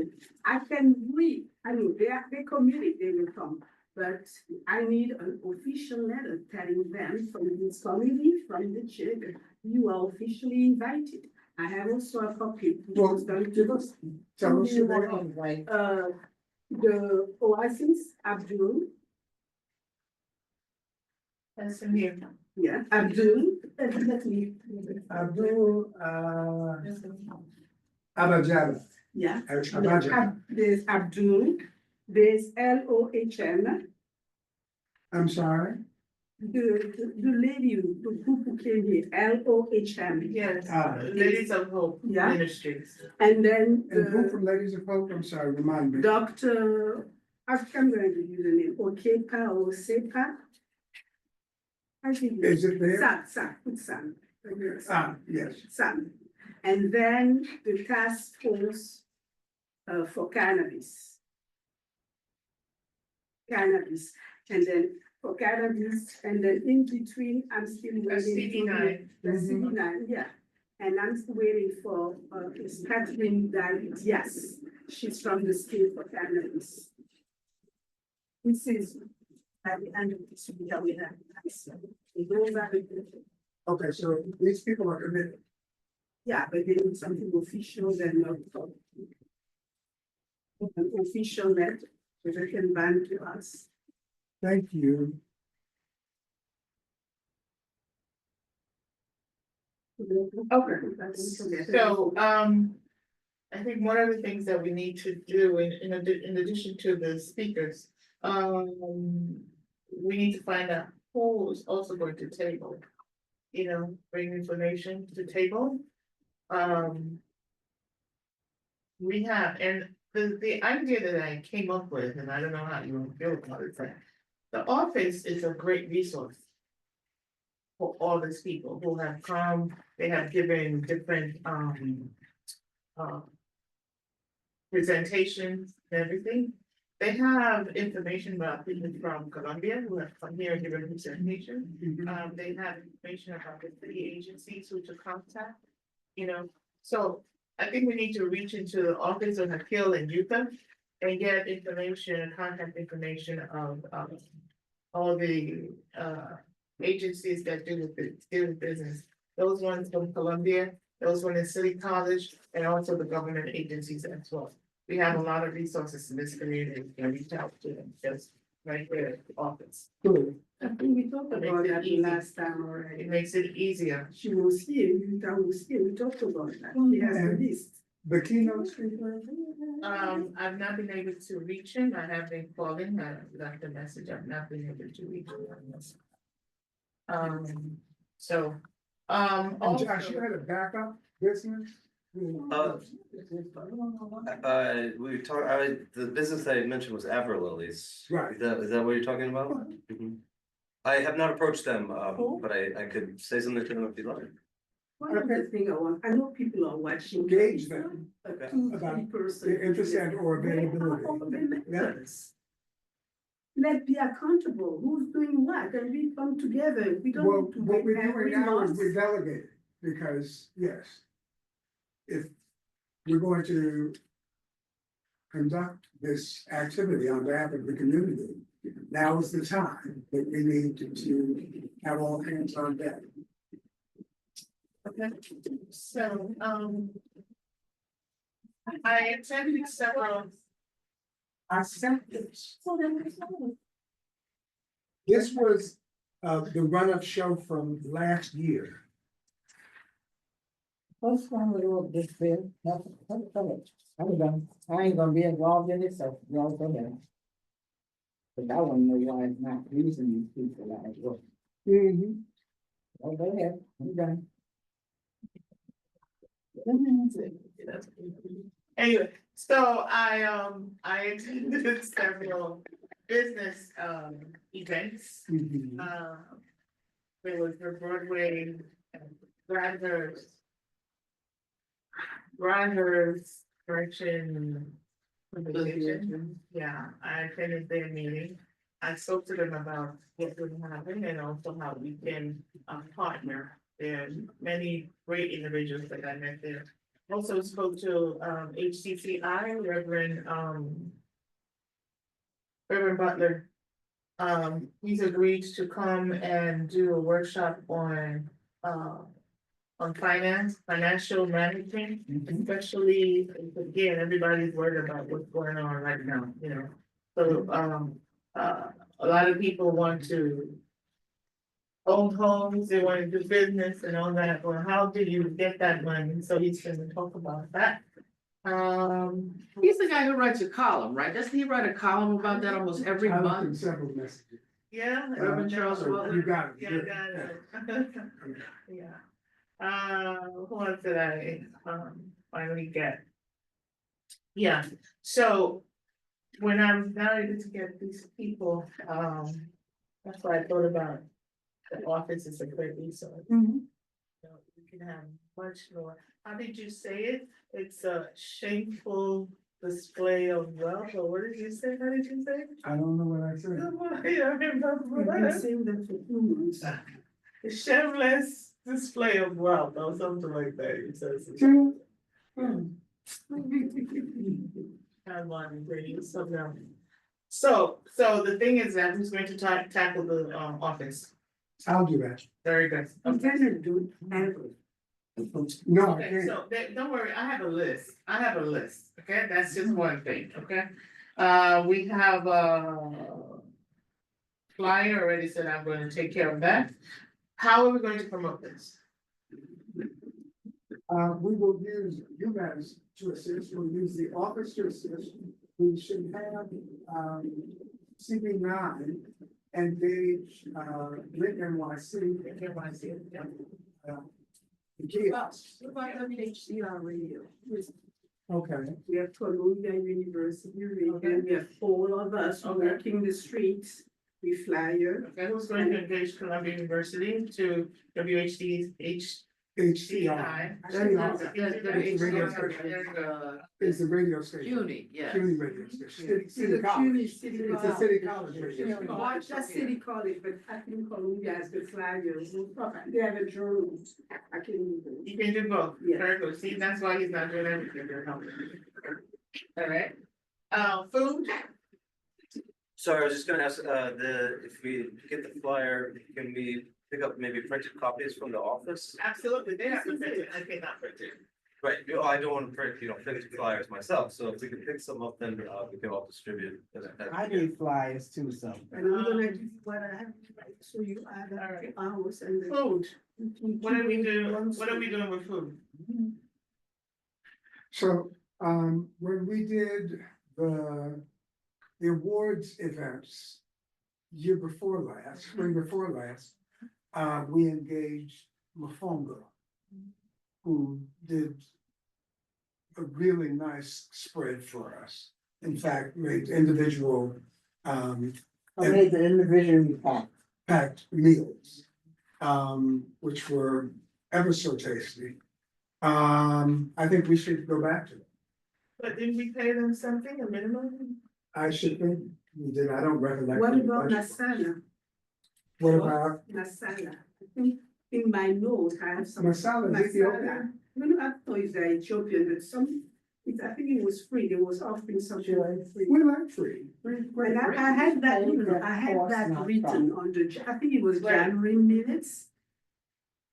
I can read, I mean, they committed, they will come. But I need an official letter telling them from this committee, from the chair, that you are officially invited. I have also a copy. Well, give us, tell us who they are. Right. The Oasis, Abdul, That's in here. yeah, Abdul, definitely, Abdul, Abajada. yeah. Abajada. There's Abdul, there's LOHM, I'm sorry. the lady who came here, LOHM. Yes, Ah. Ladies of Hope Yeah. Ministries. And then And who the from Ladies of Hope? I'm sorry, remind me. Dr. I'm going to use the name, Okepa or Sepa. I think. Is it there? Sam. Yes. Sam. And then the task force for cannabis. And then for cannabis, and then in between, I'm still That's waiting. CD9. That's CD9, yeah. And I'm still waiting for Catherine Dias. she's from the state for cannabis. This is at the end of this video we have. So, those are the- Okay, so these people are committed. Yeah, but they need something official than not. An official letter, so they can bind to us. Thank you. Okay, so, I think one of the things that we need to do in addition to the speakers, we need to find out who is also going to table. You know, bring information to the table. We have, and the idea that I came up with, and I don't know how you feel about it, but the office is a great resource for all these people who have come, they have given different, presentations and everything. They have information about people from Colombia who have come here and given presentation. They have information about the city agencies who to contact, you know. So I think we need to reach into the office of Akil and Yuka and get information, contact information of, all the, agencies that do with business. Those ones from Columbia, those ones in City College, and also the government agencies as well. We have a lot of resources in this community, and reach out to them, just right there at the office. I think we talked about Makes it that easy. last time already. It makes it easier. She was here, Yuka was here, we talked about that, she has a list. The keynote speaker, I've not been able to reach him, I have been calling, I left a message, I've not been able to reach him. So, and Josh, you had a backup business? We talked, the business that I mentioned was Everlilies. Right. Is that what you're talking about? Mhm. I have not approached them, Cool. but I could say something to them if you'd like. One of the thing I know people are watching. Engage them A Okay. 2-3 person. their interest and or availability. Where are all the members? Let's be accountable, who's doing what, and we come together, we Well, don't need to what wait we're every doing now is month. we're delegating, because, yes. If we're going to conduct this activity on behalf of the community, now is the time that we need to have all hands on deck. okay, so, I attended several. Acceptance. This was, the run-up show from last year. What's wrong with all this, Bill? Nothing, I'm done, I ain't gonna be involved in it, so y'all go ahead. But I wanna know why it's not using these people as well. Oh, go ahead, I'm done. Anyway, so I attended several business, events. There was the Broadway, Grinders, Merchant. Yeah, I attended their meeting. I spoke to them about what would happen and also how we can, partner. There are many great individuals that I met there. Also spoke to, HCCI, Reverend Butler. He's agreed to come and do a workshop on financial management, especially, again, everybody's worried about what's going on right now, you know. So, a lot of people want to own homes, they want to do business and all that, well, how do you get that money? So he's gonna talk about that. He's the guy who writes a column, right? Doesn't he write a column about that almost every I looked in month? several messages. Yeah. Reverend Charles So Butler? you got it. Yeah, good. got it. Yeah. Who else did I, finally get? Yeah, so when I was not able to get these people, that's why I thought about the office is a great resource. So we can have much more, how did you say it? It's a shameful display of wealth, or what did you say? How did you say? I don't know what I said. Yeah, I remember We've been that. saying that for 2 months. A shameless display of wealth or something like that, it says. Have one, really, so no. So the thing is that who's going to tackle the office? I'll do that. Very good. I'm Okay. gonna do everything. No, I Okay, can't. so don't worry, I have a list, okay, that's just one thing, okay? We have flyer already said I'm going to take care of that. How are we going to promote this? We will use you guys to assist, we'll use the office to assist. We should have, CB9 engage, Lit NYC. The kiosks. What about WHCR radio? Okay, We have Columbia University radio, we have 4 of us Okay. walking the streets, we flyer. Okay, who's going to engage Columbia University to WHD's HCI. It's the radio station. CUNY, yeah. CUNY radio station. It's City a College. City It's a city college radio. Not just City College, but I think Columbia has the flyers, they have a journal, I can. You can do both, Yeah. very good, see, that's why he's not doing everything, you're helping. All right, food, So I was just gonna ask, if we get the flyer, can we pick up maybe printed copies from the office? absolutely, they have to print it, I cannot print it. Right, I don't wanna print, printed flyers myself, so if we can pick some up, then, we can all distribute. I need flyers too, so. And I'm gonna give you what I have, so you add up Alright. the hours and the. Food, what are we doing with food? So, when we did the awards events year before last, spring before last, we engaged Mafongo, who did a really nice spread for us. In fact, made individual, I made the individual packed meals, which were ever so tasty. I think we should go back to it. But didn't we pay them something, a minimum? I should think we did, I don't recollect. What the about budget. Nasala? What about Nasala, I think in my notes, I have some. Masala, Ethiopia? No, I thought it's Ethiopian, but I think it was free, they was offering something like free. We like free. And I had that, I had that written on I think it was January minutes.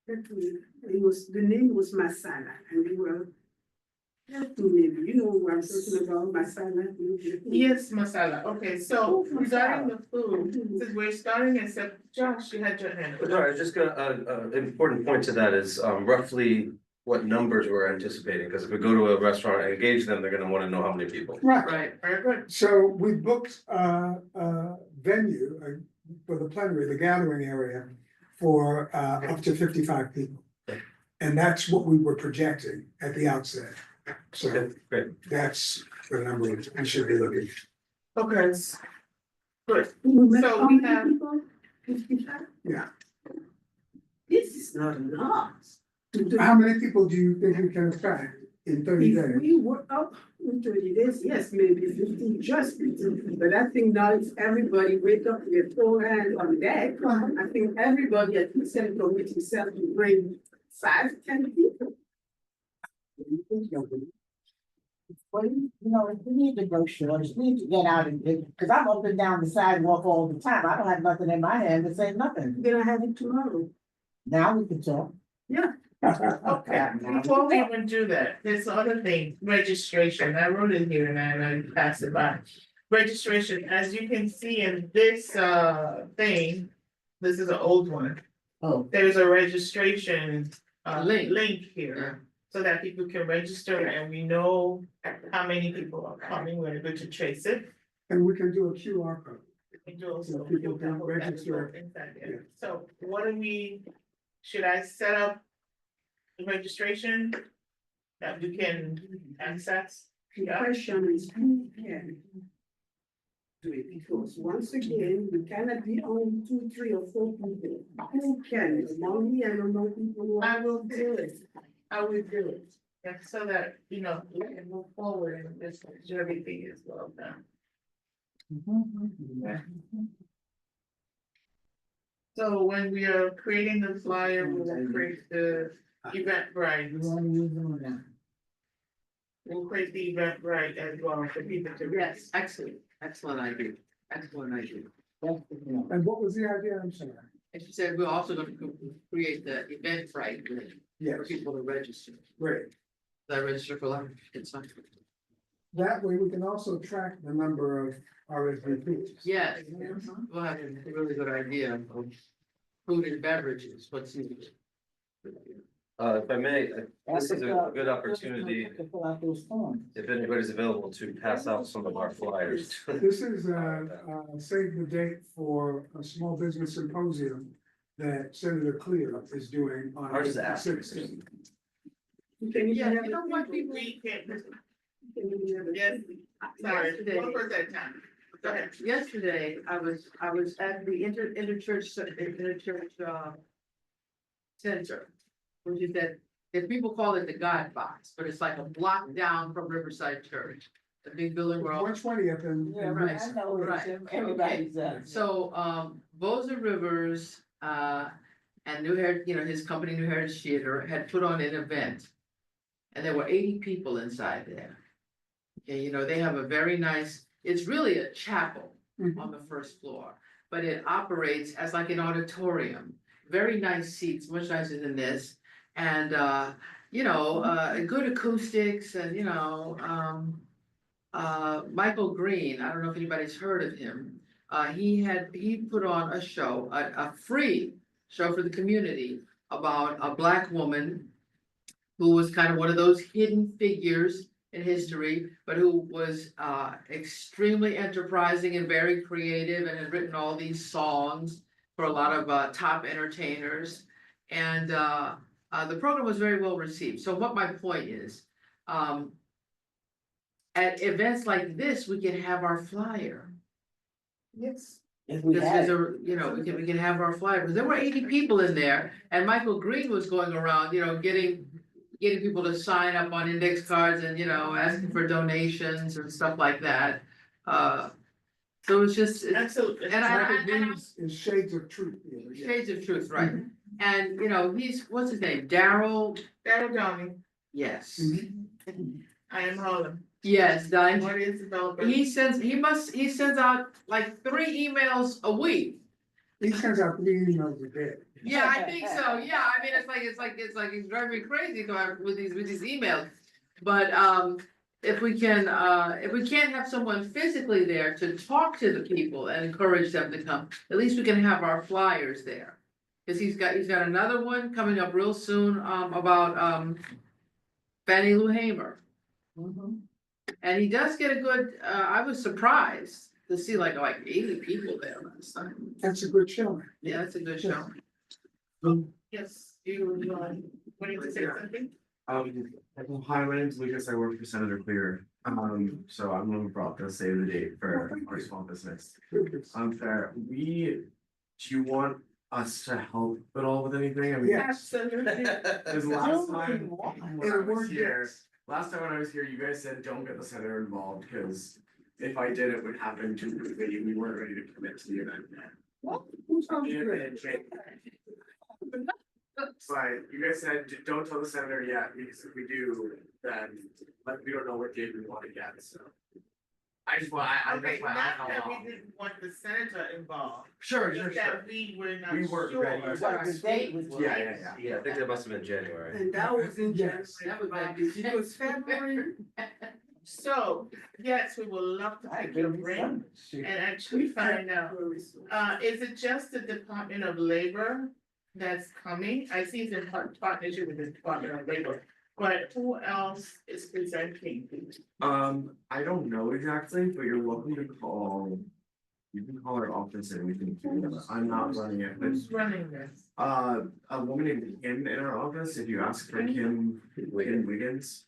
It was, the name was Masala, and we were. Maybe, you know what I'm talking about, Masala. Yes, masala, okay, so regarding the food, since we're starting in Josh, you had your hand. up. Sorry, I was just gonna, an important point to that is, roughly what numbers we're anticipating, because if we go to a restaurant and engage them, they're gonna wanna know how many people. Right, Right, very good. so we booked a venue for the plenary, the gathering area, for up to 55 people. And that's what we were projecting at the outset. So Okay, great. that's the number we should be looking. Okay. Good, So we have- 55? Yeah. This is not enough. How many people do you think we can attract in 30 If days? we were up in 30 days, yes, maybe 15, just 15, but I think now if everybody wake up with 4 hands on deck, I think everybody at the central meeting self to bring 5, 10 people. Well, we need to go short, we need to get out and, because I'm up and down the sidewalk all the time, I don't have nothing in my hand to say nothing. Then I have it tomorrow. Now we can talk. Yeah. Okay, before we even do that, there's other thing, registration, I wrote it here and I passed it by. Registration, as you can see in this thing, this is an old one. Oh. There's a registration Link. link here. So that people can register and we know how many people are coming, we're able to trace it. And we can do a QR code. We do also- So people can register. Exactly. So what do we, should I set up the registration that we can access? The question is who can do it, because once again, we cannot be on 2, 3, or 4 people. Who can, among me and among people who I are. will do it. I will do it. Yeah, so that, we can move forward and this, everything is well done. So when we are creating the flyer, we will create the Eventbrite. You wanna use them or not? We'll create the event right as well for people to. Yes, excellent, excellent idea, excellent idea. And what was the idea? I'm sorry. And she said, we're also gonna create the event right Yes, for people to register. great. They register for life, it's fine. That way we can also track the number of RSVPs. Yes, we'll have a really good idea of food and beverages, what's needed. If I may, this is a good opportunity, To fill out those forms. if anybody's available, to pass out some of our flyers. This is save the date for a small business symposium that Senator Clear is doing on. Ours is after. April 16th. Yeah, you know what, people, We can. Yes, sorry, Yesterday. one person at a time. Go ahead. yesterday, I was at the interchurch center. Which is that, if people call it the God Box, but it's like a block down from Riverside Church. The big building where all 120th and. Yeah, right. I know Right, it's everybody's, So, Boza Rivers, and New Heritage, you know, his company, New Heritage Theater, had put on an event. And there were 80 people inside there. And, you know, they have a very nice, it's really a chapel on the first floor, but it operates as like an auditorium. Very nice seats, much nicer than this, and, good acoustics and, Michael Green, I don't know if anybody's heard of him. He put on a show, a free show for the community about a Black woman who was kind of one of those hidden figures in history, but who was extremely enterprising and very creative and had written all these songs for a lot of top entertainers. And the program was very well received. So what my point is, at events like this, we can have our flyer. Yes. if we This had is it. we can have our flyer, because there were 80 people in there, and Michael Green was going around, getting people to sign up on index cards and, asking for donations and stuff like that. So it's just, Absolutely. and I, Is Shades of Truth. Yeah. Shades of Truth, right? And, he's, what's his name, Daryl? That'll Downey, Yes, I am Harlem. yes, Diane. What is developer? He sends out like 3 emails a week. He sends out 3 emails a day. Yeah, I think so, yeah, I mean, it's driving me crazy with these emails. But, if we can't have someone physically there to talk to the people and encourage them to come, at least we can have our flyers there. Cause he's got another one coming up real soon, about, Fannie Lou Hamer. Mhm. And he does get a good, I was surprised to see like 80 people there last time. That's a good showing. Yeah, that's a good show. Yes, you, wanting to say something? Hi, my name is Lucas. I work for Senator Clear. So I'm the one who brought the save the date for our small business. Fair. Do you want us to help at all with anything? I mean, Yeah. Absolutely. because last time when I was here, you guys said don't get the senator involved because if I did, it would happen too quickly. We weren't ready to commit to the event. Who's on the But you guys said don't tell the senator yet, because if we do, then we don't know what date we want to get, so. I just want, I Okay, just want, not I that don't we know. didn't want the senator involved, Sure, just that we were not We weren't sure. ready. What the date was. Yeah. Yeah, I think that must have been January. And that was in January, Yes. That was back it was February. So, yes, we would love to pick your brain and actually find out, is it just the Department of Labor that's coming? I see it's in partnership with the Department of Labor, but who else is presenting? I don't know exactly, but you're welcome to call. You can call our office and we can figure it out. I'm not running it, but Who's running this? a woman named Kim in our office, if you ask for Kim Wiggins.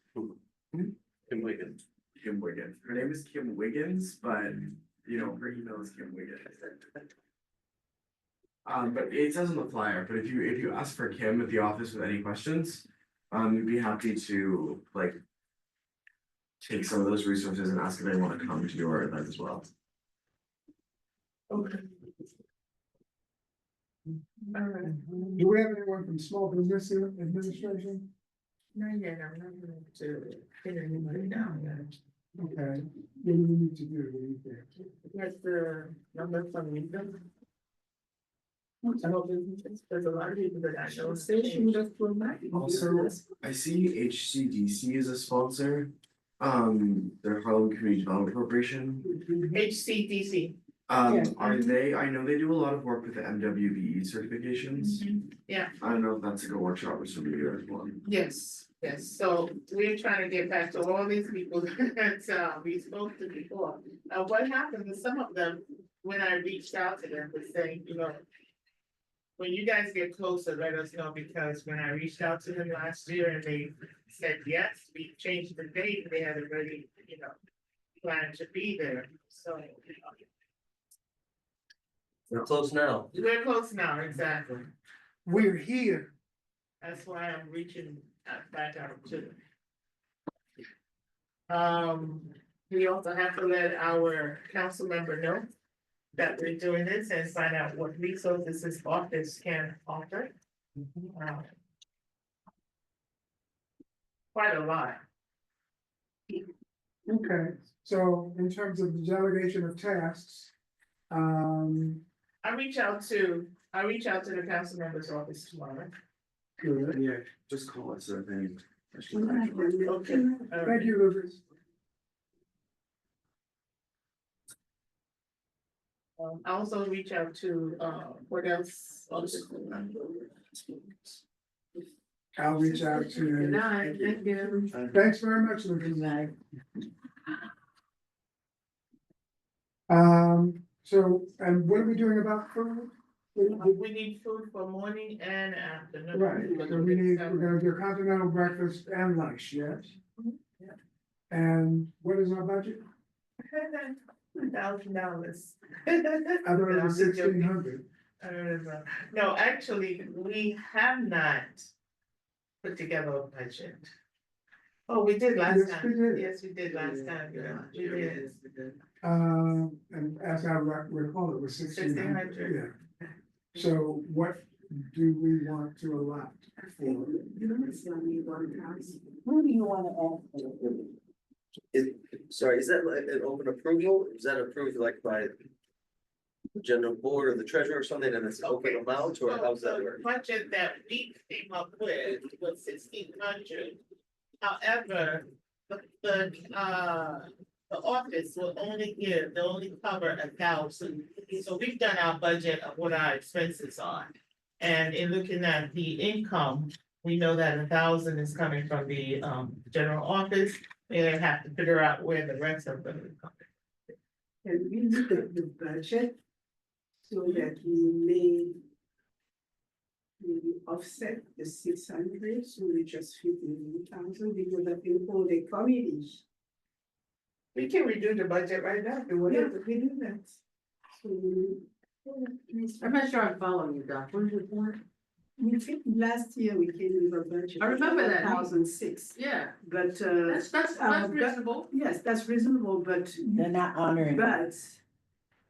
Kim Wiggins. Kim Wiggins. Her name is Kim Wiggins, but her email is Kim Wiggins. But it says on the flyer, but if you ask for Kim at the office with any questions, we'd be happy to take some of those resources and ask if they want to come to your event as well. Okay. All right. Do we have anyone from Small Business Administration? Not yet, I'm not going to pin anybody down yet. Okay, what do we need to do? What do you think? Where's the number from Rita? I hope there's a lot of people that I know. Station just for that. Also, I see HCDC is a sponsor. Their Harlem Community Development Corporation. HCDC. Are they, I know they do a lot of work with the MWBE certifications. Yeah. I don't know if that's like a workshop or something or one. Yes, so we're trying to get back to all these people that we spoke to before. What happened is some of them, when I reached out to them, was saying, you know. When you guys get closer, let us know, because when I reached out to them last year and they said, yes, we changed the date, they had already, you know, planned to be there, so. We're close now. We're close now, exactly. We're here. That's why I'm reaching back out to them. We also have to let our council member know that we're doing this and find out what resources this office can offer. Quite a lot. Okay, so in terms of the delegation of tasks, I reach out to the council member's office tomorrow. good. Yeah, just call us if any. Okay. Thank you, Lucas. I also reach out to, what else? I'll reach out Good to, night, thank you. thanks very much, Lucas. Good night. So, and what are we doing about food? We need food for morning and afternoon. Right, so we're gonna do a continental breakfast and lunch, yes? Yeah. And what is our budget? $1,000. I thought it was 1,600. No, actually, we have not put together a budget. Oh, we did last Yes, time. we did. Yes, we did last time, yeah, we did. And as I recall, it was 1,600, 1,600. yeah. So what do we want to allot for? Who do you wanna ask for? Sorry, is that like an open approval? Is that approved like by the general board or the treasurer or something, and it's open amount, or how's that work? The budget that we came up with was 1,600. However, the office will they'll only cover 1,000. So we've done our budget of what our expenses are. And in looking at the income, we know that 1,000 is coming from the general office. We have to figure out where the rest of them is coming. And we look at the budget so that we offset the 600, so we just 15,000 because of the whole committee. We can redo the budget right now, if we want we do that. So I'm not sure I'm following you, Doc, what is your point? we think last year we came with a budget. I remember that. 1,006, Yeah, but that's but- reasonable. yes, that's reasonable, but They're not honoring. but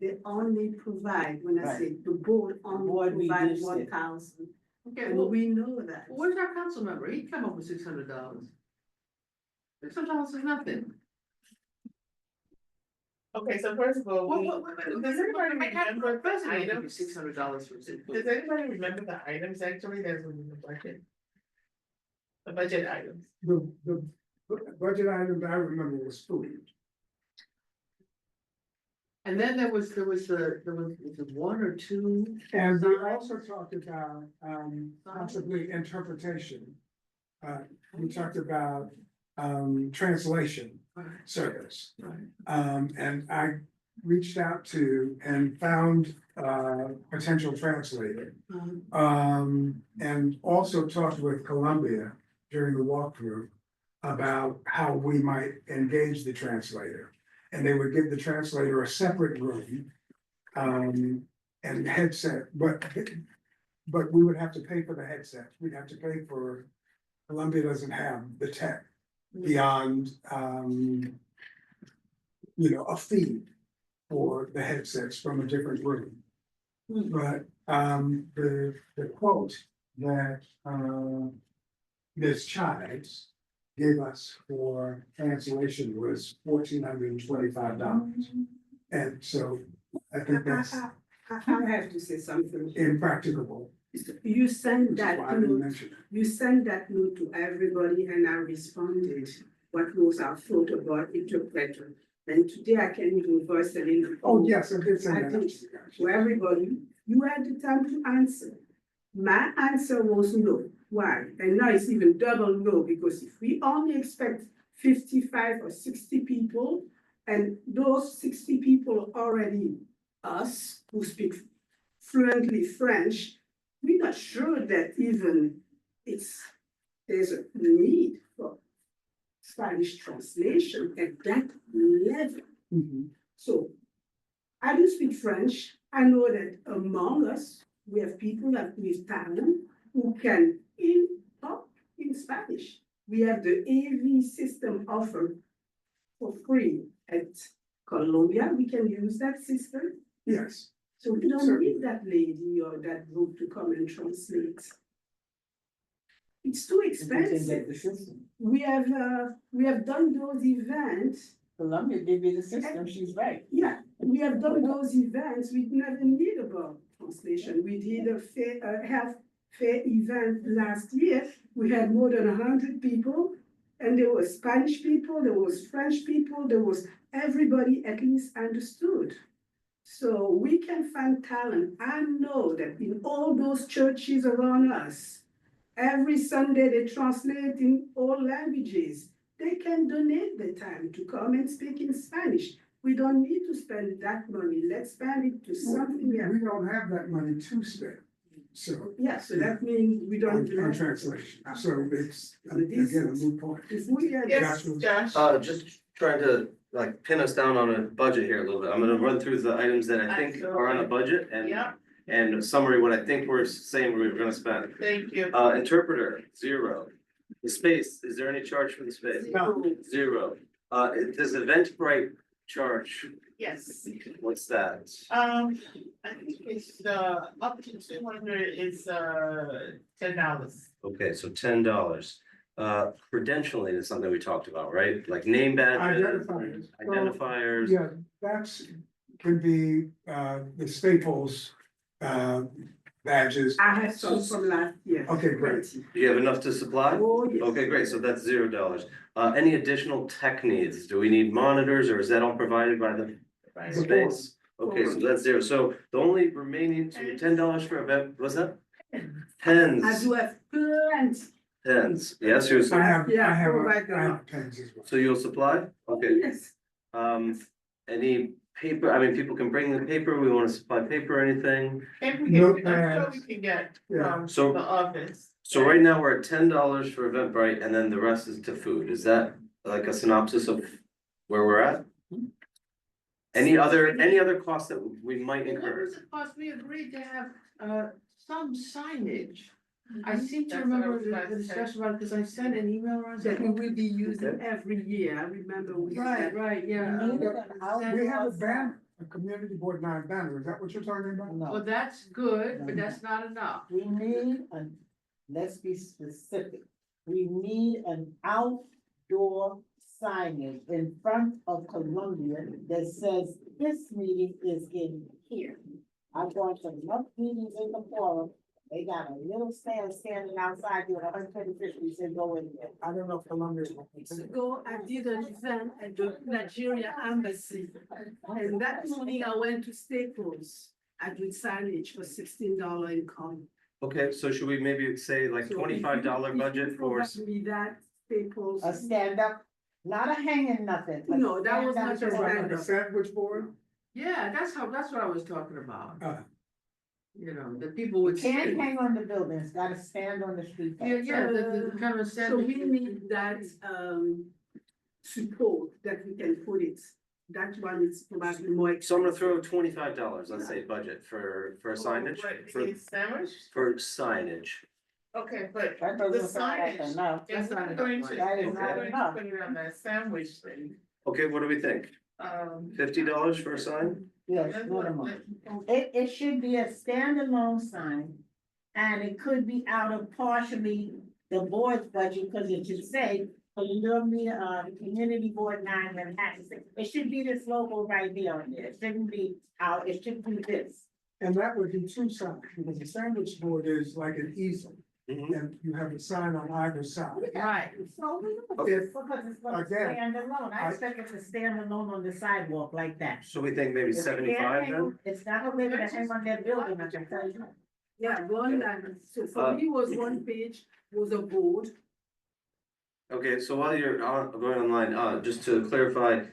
they only provide, when I Right. say the board only board provide reduced it. 1,000. Okay, And well, we know that. where's our council member? He come up with $600. $600 is nothing. Okay, so first of all, does anybody I have remember the president give you items? $600 for Does anybody remember the items actually that's in the budget? The budget items. The budget item that I remember was food. And then there was one or two. And we also talked about, possibly interpretation. We talked about, translation service. And I reached out to and found a potential translator. And also talked with Columbia during the walkthrough about how we might engage the translator. And they would give the translator a separate room, and headset, but we would have to pay for the headset. We'd have to pay for, Columbia doesn't have the tech beyond, a fee for the headsets from a different room. But, the quote that, Ms. Chives gave us for cancellation was $1,425. And so I think that's I have to say something. impracticable. You sent Which is that why I didn't note, mention it. you sent that note to everybody and I responded. What was our thought about interpreter? And today I can even voice it in. Oh, yes, I did say I that. did. To everybody, you had the time to answer. My answer was no. Why? And now it's even double no, because if we only expect 55 or 60 people, and those 60 people already us who speak fluently French, we're not sure that even there's a need for Spanish translation at that level. Mhm. So I do speak French. I know that among us, we have people that with talent who can talk in Spanish. We have the AV system offered for free at Columbia. We can use that system. Yes, So we don't Certainly. need that lady or that group to come and translate. It's too If we can get expensive. the system. We have done those events. Columbia gave you the system, she's right. Yeah, we have done those events, we never need about translation. We did a health fair event last year. We had more than 100 people. And there were Spanish people, there was French people, there was everybody at least understood. So we can find talent. I know that in all those churches around us, every Sunday they translate in all languages. They can donate the time to come and speak in Spanish. We don't need to spend that money. Let's spend it to something else. we don't have that money to spend, so. Yeah, so that means we don't. On translation, so it's, So this again, a is- moot point. If we had. Yes, Joshua. Josh. Just trying to like pin us down on a budget here a little bit. I'm gonna run through the items that I think are on a budget Yeah, and a summary what I think we're saying we're gonna spend. thank you. Interpreter, 0. The space, is there any charge for the space? No. 0. Does Eventbrite charge? Yes. What's that? I think it's up to 200 is $10. Okay, so $10. Credentialing is something we talked about, right? Like name badges. Identifiers. Identifiers. Yeah, can be, the Staples, badges. I have some from last year. Okay, great. Do you have enough to supply? Oh, yes. Okay, great, so that's $0. Any additional tech needs? Do we need monitors or is that all provided by the space? Okay, so that's 0. So the only remaining $10 for event, what's that? I Pens, do have plenty. pens. Yes, you're, I have, Yeah, I have, provide them. I have pens as well. so you'll supply? Okay. Yes. Any paper, I mean, people can bring the paper, we wanna supply paper or anything? And we can, I'm sure Notepads. we can get Yeah. from So- the office. So right now, we're at $10 for Eventbrite and then the rest is to food. Is that like a synopsis of where we're at? Any other costs that we might What incur? was the cost? We agreed to have some signage. I seem to That's what I remember was about the to say. discussion about, because I sent an email around. That we will be using every year. I remember we Right, said. right, yeah. We need an outdoor We have a sign. banner, a community board 9 banner, is that what you're talking about? Well, No, that's good, but that's not enough. we need let's be specific. We need an outdoor signage in front of Columbia that says this meeting is in here. I've gone to enough meetings in the forum. They got a little stand standing outside doing 150, we said go in there. I don't know if Columbia. Ago, I did an event at the Nigeria Embassy. And that morning I went to Staples. I did signage for $16 income. Okay, so should we maybe say like $25 budget for, Me that Staples. A stand up, not a hanging nothing. a No, that was not stand-up a sign. Like a sandwich board? Yeah, that's what I was talking about. Uh. You know, the people would. Can't sit. hang on the building, it's gotta stand on the street. Yeah, the kind of. So we need that support that we can put it. That one is probably more. so I'm gonna throw $25, let's say, budget for signage, What, for, is sandwich? for signage. Okay, but That the doesn't sound like signage, enough. if That's not we're going to, enough. That is if we're not going to enough. put it on that sandwich thing, Okay, what do we think? $50 for a sign? Yes, let's- minimum. let's- It should be a standalone sign, and it could be out of partially the board's budget, because it should say, community board 9 Manhattan. It should be this logo right here on there. It shouldn't be out, it should be this. And that would be two sides, because the sandwich board is like an easel, Mhm. and you have a sign on either side. Right. So, If- because it's gonna again, stand alone, I I- expect it to stand alone on the sidewalk like that. So we think maybe It can't 75 hang then? on- It's not gonna be able to hang on that building, I can tell you. Yeah, one line, so for me was one page, was a board. Okay, so while you're going online, just to clarify,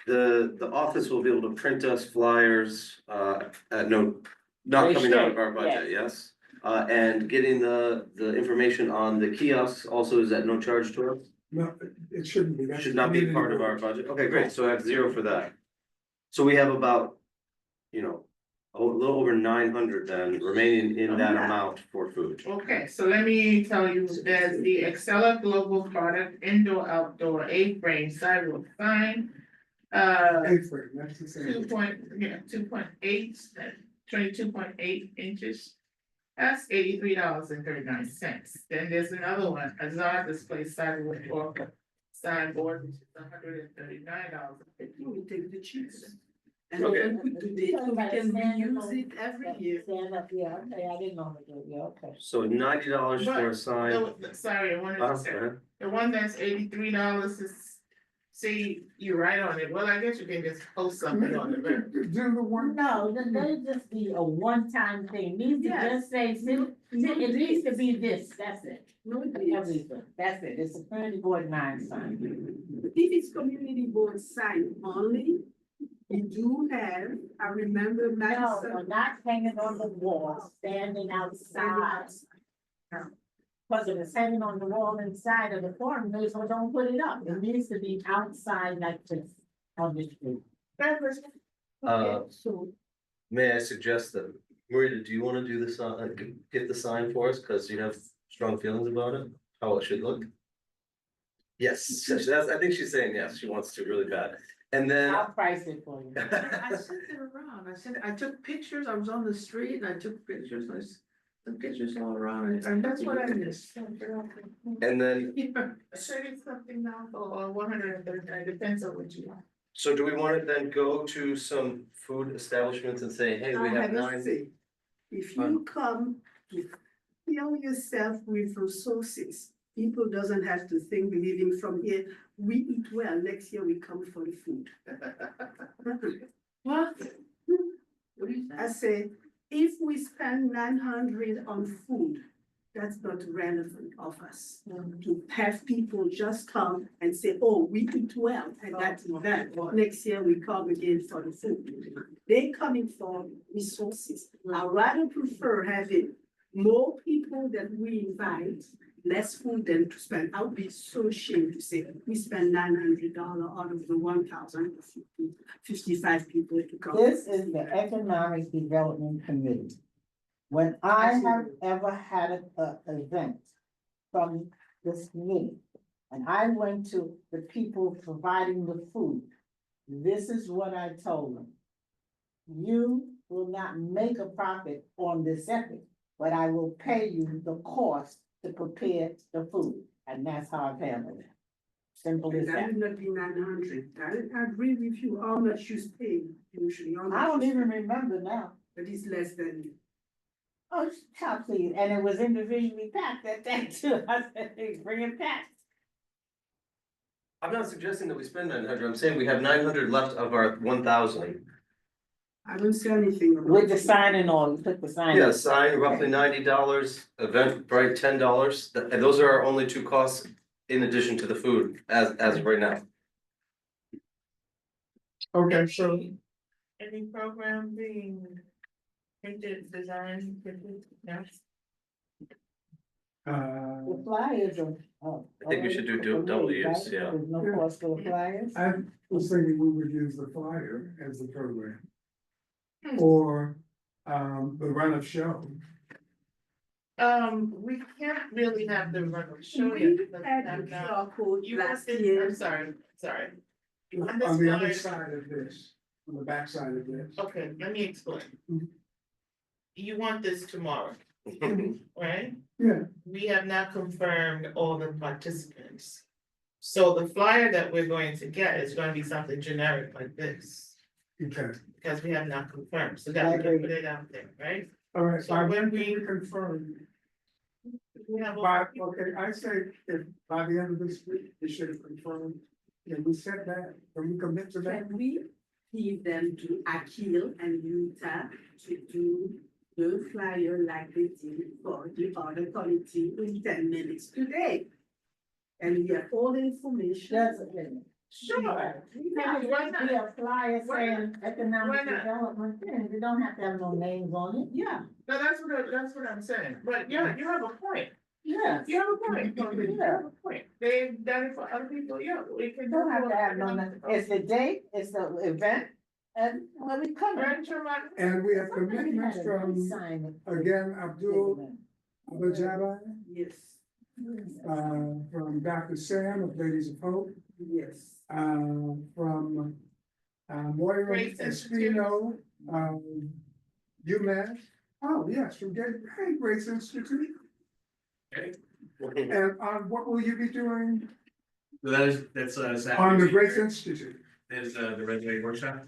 the office will be able to print us flyers, at not They coming out of should, our budget, yes? And getting the information on the kiosks also is at no charge to us? No, it shouldn't be. That's Should not be community part of our board. budget, okay, great, so I have 0 for that. So we have about, a little over 900 then remaining in that amount for food. Okay, so let me tell you, there's the Excella Global Product Indoor Outdoor A-frame sidewalk sign. April, that's the same. 2.8, 22.8 inches. That's $83.39. Then there's another one, a Zara display sidewalk or signboard, which is $139. We take the cheapest. And Okay. then we do this, so we can reuse it every year. Stand up, yeah, okay, I didn't know it, yeah, okay. So $90 for a But, sign. Sorry, I wanted to say, the one that's $83 is, see, you're right on it, well, I guess you can just post something on it, but. Do the one. No, that just be a one-time thing, needs to Yes. just say, it needs to be this, that's it. No, Everything, that's it, it's a community board 9 sign. if it's community board sign only, we do have, I remember No, Madison. we're not hanging on the wall, standing outside. Because if it's hanging on the wall inside of the forum, they so don't put it up, it needs to be outside like this on the street. So, May I suggest that, Marita, do you wanna do this, get the sign for us, cause you have strong feelings about it, how it should look? Yes, that's, I think she's saying yes, she wants to really bad, and then. I'll price it for you. I sent it around, I took pictures, I was on the street and I took pictures, took pictures all around, and that's what I missed. And then, Should it something now, or 139, depends on what you want. so do we wanna then go to some food establishments and say, hey, we I have have a 9? say, if you come to fill yourself with resources, people doesn't have to think living from here, we eat well, next year we come for the food. What? What do you I say? say, if we spend 900 on food, that's not relevant of us. To have people just come and say, oh, we eat well, and that's that, next year we come again for the food. They coming for resources, I rather prefer having more people that we invite, less food than to spend. I would be so ashamed to say, we spend $900 out of the 1,055 people to come. This is the Economic Development Committee. When I have ever had a event from this committee, and I went to the people providing the food, this is what I told them. You will not make a profit on this effort, but I will pay you the cost to prepare the food, and that's how I've handled it. Simple as That that. would not be 900. I agree with you, how much you pay usually. how I much don't you even spend, remember now. But it's less than. Oh, child, please, and it was individually packed at that too. I said, hey, bring it packed. I'm not suggesting that we spend 900, I'm saying we have 900 left of our 1,000. I don't see anything. about With the it. sign and all, you put the sign. Yeah, sign roughly $90, Eventbrite $10, and those are our only 2 costs in addition to the food as of right now. Okay, so Any program being printed, designed, yes. The flyers are. I think we should do double use, yeah. There's no cost for the flyers. I was thinking we would use the flyer as the program. Or, the run of show. We can't really have the run of show We yet because had I'm the not. QR code You want last this, year. I'm sorry. On On the this other flyer- side of this, on the back side of this. Okay, let me explain. Mhm. You want this tomorrow, right? Yeah, We have not confirmed all the participants. So the flyer that we're going to get is gonna be something generic like this, okay, because we have not confirmed, so that we can put it out there, right? all right, So by when when we we- confirm, We have by, okay, I say if by the end of this week, we should have confirmed. Can we set that, can we commit to that? Can we give them to Akil and Utah to do the flyer like they did for the other committee in 10 minutes today? And we have all the information. That's okay. Sure. Yeah, Why not? be a flyer Why saying Why economic not? development, thing. They don't have to have no names on it. Yeah, No, that's what I'm saying, but yeah, you have a point, Yes. you have a point, you have a point, they've done it for other people, yeah, we can. Don't have to have no, it's the date, it's the event, and when we come. And we have commitments from, again, Abdul Abajaba, yes, from Dr. Sam of Ladies of Hope, yes. from Moira Grace Institute. Espino, UMass. Oh, yes, from Grace Institute. And what will you be doing That's on Saturday. the Grace Institute? That is the resume workshop.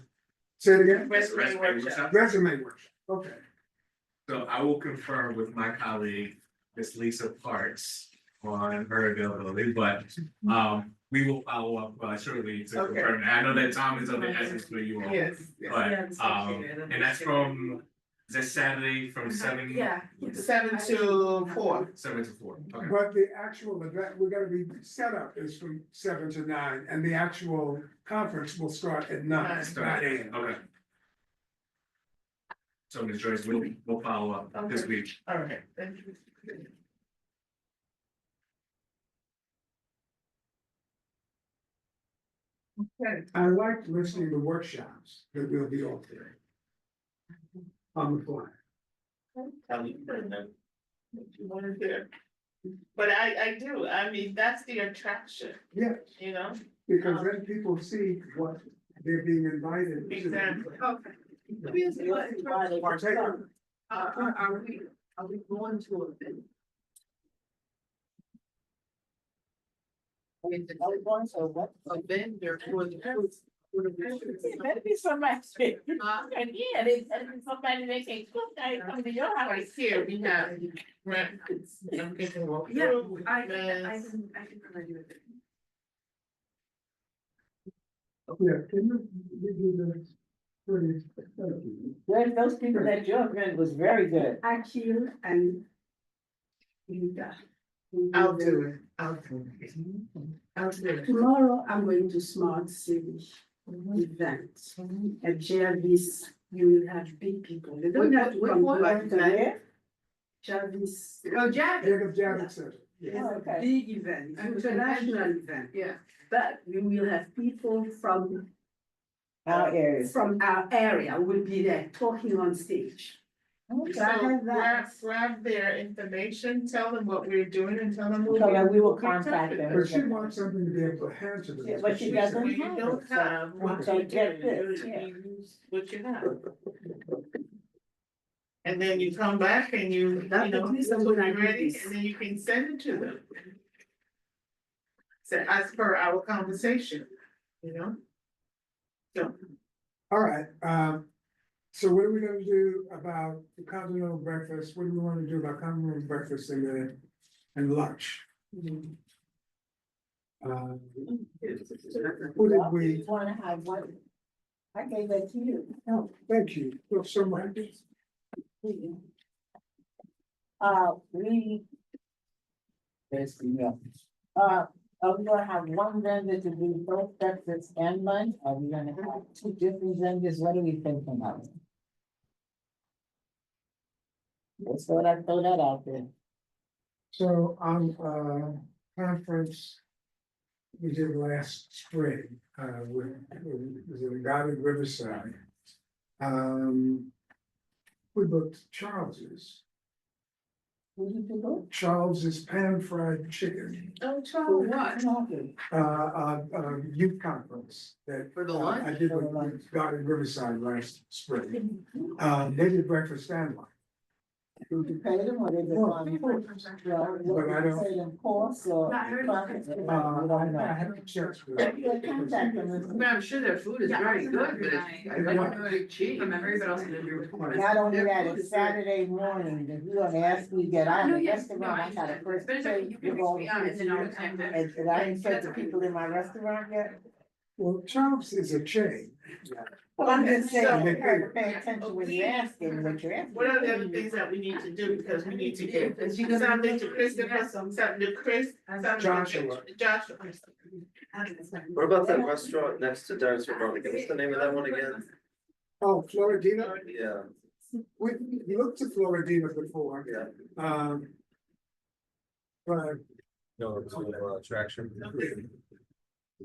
Say it again? Resume workshop. Resume workshop, okay. So I will confirm with my colleague, Miss Lisa Parks, on her availability, but we will follow up shortly to Okay. confirm. I know that Tom is of the essence for you all. Yes. But and that's from, is that Saturday from seven? Yeah. 7 to 4. 7 to 4, okay. But the actual event, we're gonna be set up is from 7 to 9, and the actual conference will start at 9, 9 AM. Okay. So Ms. Joyce, we'll follow up this week. All right, thank you. Okay, I like listening to workshops that will be offering on the fly. tell me, Brenda, what you wanna do. But I do, I mean, that's the attraction, Yes, you know? because then people see what they're being invited to. Exactly. Okay. Let me ask you, what, Partake. are we going to an event? Is it a vendor for the booth? Better be somebody, and yeah, there's somebody that can cook, I come to your house. Right here, we have, right, I'm getting walk Yeah, through, I Miss- can provide you with it. Yeah, can you do the? Please, thank you. Those people that your event was very good. Akil and Utah. I'll do it, I'll do it. I'll do it. Tomorrow, I'm going to Smart City event. At Jarvis, you will have big people. They don't have to come to our event. Jarvis. Oh, Jack. Jacob Javits Center. It's Oh, a okay. big event, international event. Yeah. But we will have people from Our areas. our area will be there talking on stage. Okay, So I have that. grab their information, tell them what we're doing and tell them. So that we will we'll be in touch contact with them. But she wants something to be able to hand to Yeah, them. but she So doesn't you have don't it, so- have what so you get do, this, you yeah. use what you have. And then you come back and you That know, at least this is I'm what gonna you're do ready, this. and then you can send it to them. So as per our conversation, you know? So, All right, so what are we gonna do about the continental breakfast? What do we wanna do about continental breakfast and lunch? Who did we, Wanna have what? I gave that to you. oh, thank you, well, so much. We. There's the, are we gonna have one vendor to do both breakfast and lunch? Are we gonna have two different vendors? What are we thinking of? Let's throw that out there. So on, conference we did last spring, with the Garden Riverside. We booked Charles's. Who did you go? Charles's pan-fried chicken, oh, For Charlie, what? youth conference that. For the lunch? I did with Garden Riverside last spring. They did breakfast and lunch. Did you pay them or they just Well, on? people- Well, But I what you don't- pay them costs or profits? You don't know. I have to check. for Yeah, that. contact them. I mean, I'm sure their food is Yeah, very good, but it's, I I like the big cheese. From memory, but also did your. Not only that, it's Saturday morning, if you're gonna ask me that I'm No, a yeah, restaurant, no, I got a first but it's pay, okay, you you're can going reach me out and then I'll attend to, it. and I ain't said to people in my restaurant yet. Well, Chops is a chain. Well, I'm just saying, So- you have to pay attention when you're asking, what you're asking. What are the other things that we need to do, because we need to get something to Christopher, something to Chris, something to Joshua. Joshua. What about that restaurant next to Dinosaur Barbecue? What's the name of that one again? Oh, Floridina, Yeah, we looked at Floridina before, yeah. But No, it's attraction.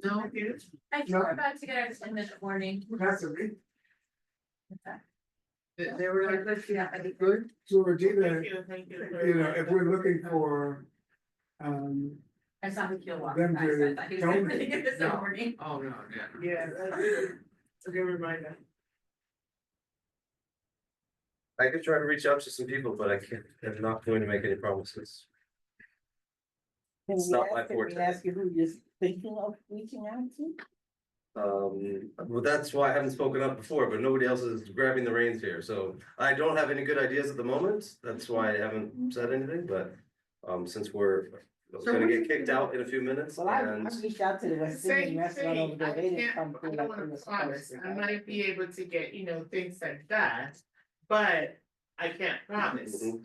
No, I think we're about to get our 10-minute warning. that's a big, they were like, Let's do that, I think. good, Floridina, Thank you. you know, if we're looking for, I saw the kill walk. Them I to said that he was gonna donate. give us a warning. oh, no, yeah. Yeah, that's good. It's a good reminder. I could try to reach out to some people, but I can't, I'm not going to make any promises. Can It's we not my ask, can we forte. ask you who you're thinking of reaching out to? Well, that's why I haven't spoken up before, but nobody else is grabbing the reins here, so I don't have any good ideas at the moment. That's why I haven't said anything, but since we're gonna get kicked out in a few minutes Well, I and. reached out to the West Indian Same restaurant over thing, there, I they didn't can't, come I through don't like they wanna were promise, supposed I to. might be able to get, things like that. But I can't promise, But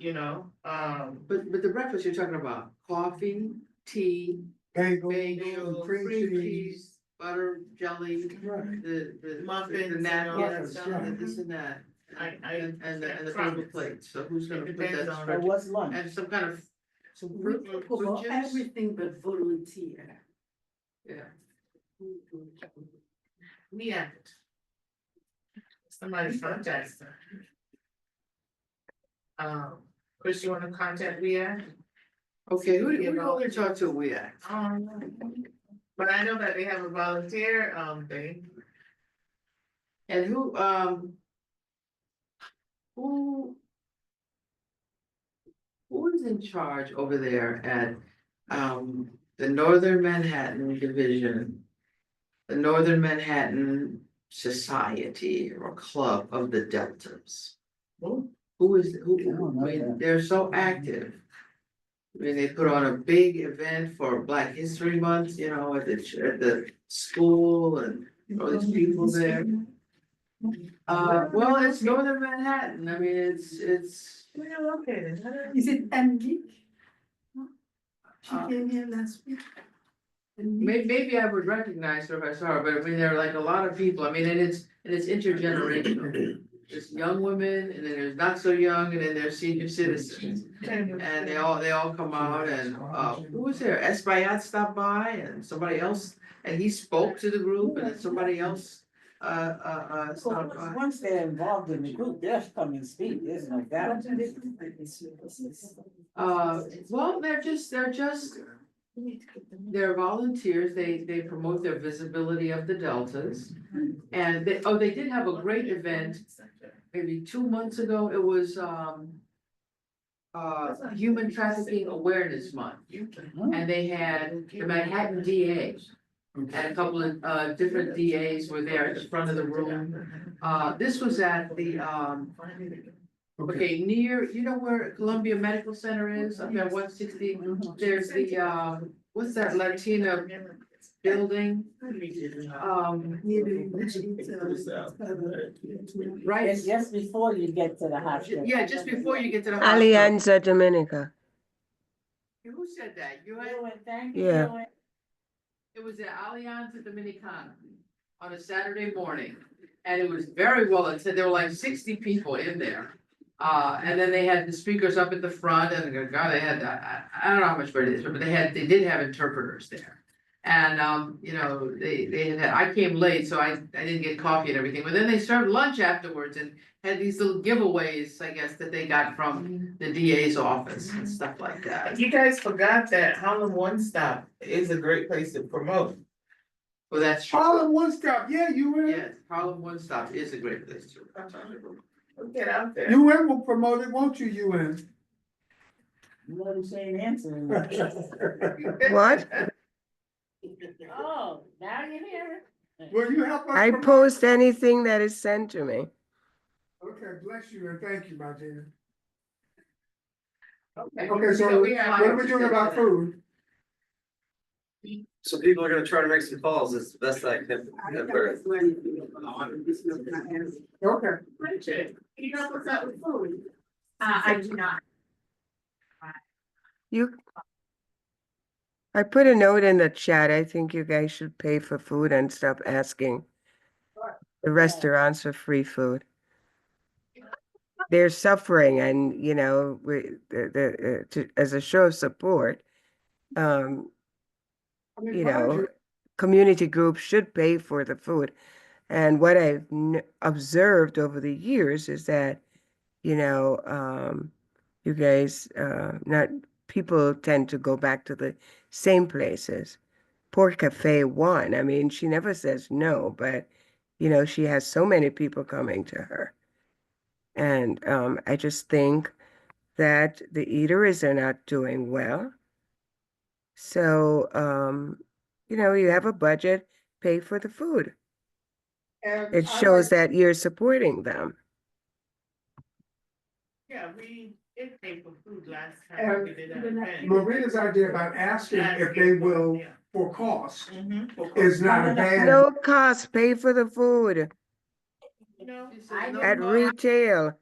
the breakfast you're talking about, coffee, tea, bagel, bagel, cream cheese. butter, jelly, Right. the Muffins the and all napkins, that stuff. and this and that. I And the can't paper promise. plates, so who's gonna It put depends that on- Or stretch, what's lunch? and some kind of, some We fruit, talk fruit about juice? everything but volunteer. Yeah. We have it. Somebody contact her. Chris, you wanna contact Leah? Okay, who do you want to talk to, we at? But I know that they have a volunteer, thing. And who is in charge over there at, the Northern Manhattan Division? The Northern Manhattan Society or Club of the Deltas? Who is, I mean, they're so active. I mean, they put on a big event for Black History Month, at the school and all these people there. Well, it's Northern Manhattan, I mean, it's. Where you located? Is it Andy? She came here last week. Maybe I would recognize her if I saw her, but I mean, there are like a lot of people, I mean, and it's intergenerational. There's young women, and then there's not so young, and then there's senior citizens. And they all come out and, who was there? Espaillat stopped by and somebody else, and he spoke to the group and then somebody else, stopped by. Once they're involved in the group, they'll come and speak, there's no doubt. Well, they're volunteers, they promote their visibility of the deltas. And they did have a great event, maybe 2 months ago, it was, Human Trafficking Awareness Month. And they had the Manhattan DA, and a couple of, different DAs were there at the front of the room. This was at the, okay, near, where Columbia Medical Center is, up at 160, there's the, what's that Latina building? Right, It's just before you get to the hospital. yeah, just before you get to the hospital. Alianza Dominica. Who said that? You had, Thank Yeah. you. it was at Alianza Dominicana on a Saturday morning. And it was very well attended, there were like 60 people in there. And then they had the speakers up at the front and God, they had, I don't know how much, but it is, but they did have interpreters there. And, they had, I came late, so I didn't get coffee and everything, but then they served lunch afterwards and had these little giveaways, I guess, that they got from the DA's office and stuff like that. You guys forgot that Harlem One Stop is a great place to promote. Well, that's true. Harlem One Stop, yeah, you were. Yes, Harlem One Stop is a great place to. Get out there. UN will promote it, won't you, UN? You know the same answer. What? Oh, now you hear it. Will you help us? I promote- post anything that is sent to me. Okay, bless you and thank you, Martina. Okay, Okay, so we have- what are we doing about food? So people are gonna try to make some calls, it's the best I can. have heard. Okay. Richard, can you help us out with food? I do not. I put a note in the chat. I think you guys should pay for food and stop asking the restaurants for free food. They're suffering and, you know, as a show of support, I mean, you mind know, community groups should pay for the food. And what I've observed over the years is that, you know, you guys, not people tend to go back to the same places. Port Cafe one, I mean, she never says no, but, you know, she has so many people coming to her. And I just think that the eateries are not doing well. So, you know, you have a budget, pay for the food. And It I shows like- that you're supporting them. Yeah, we did pay for food last time we did that event. Marina's idea about asking if they will for cost Mhm. is not a bad. No cost, pay for the food You know, at retail.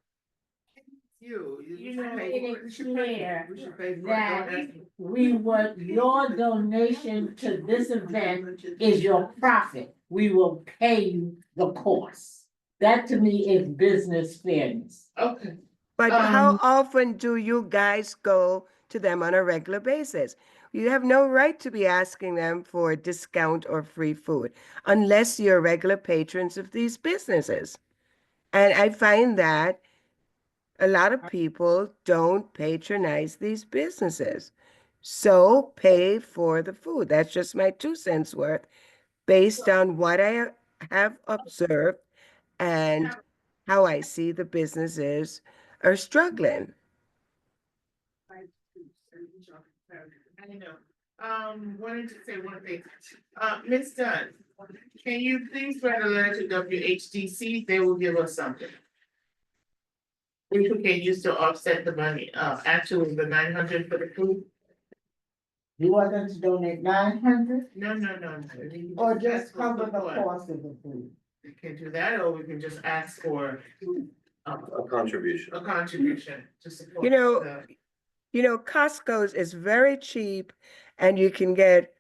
You know, Made it clear We should pay for it. that Don't ask. we want your donation to this event is your profit. We will pay you the cost. That to me is business fairness. okay, But how Um, often do you guys go to them on a regular basis? You have no right to be asking them for a discount or free food unless you're regular patrons of these businesses. And I find that a lot of people don't patronize these businesses. So pay for the food. That's just my 2 cents worth based on what I have observed and how I see the businesses are struggling. I know, wanted to say one thing, Ms. Dunn, can you please write a letter to WHDC, they will give us something. Which we can use to offset the money, actually the 900 for the food, You want them to donate 900 no. or Ask just for cover the support. cost of the food? We can do that, or we can just ask for. A contribution. A contribution to support. You know, the- Costco's is very cheap and you can get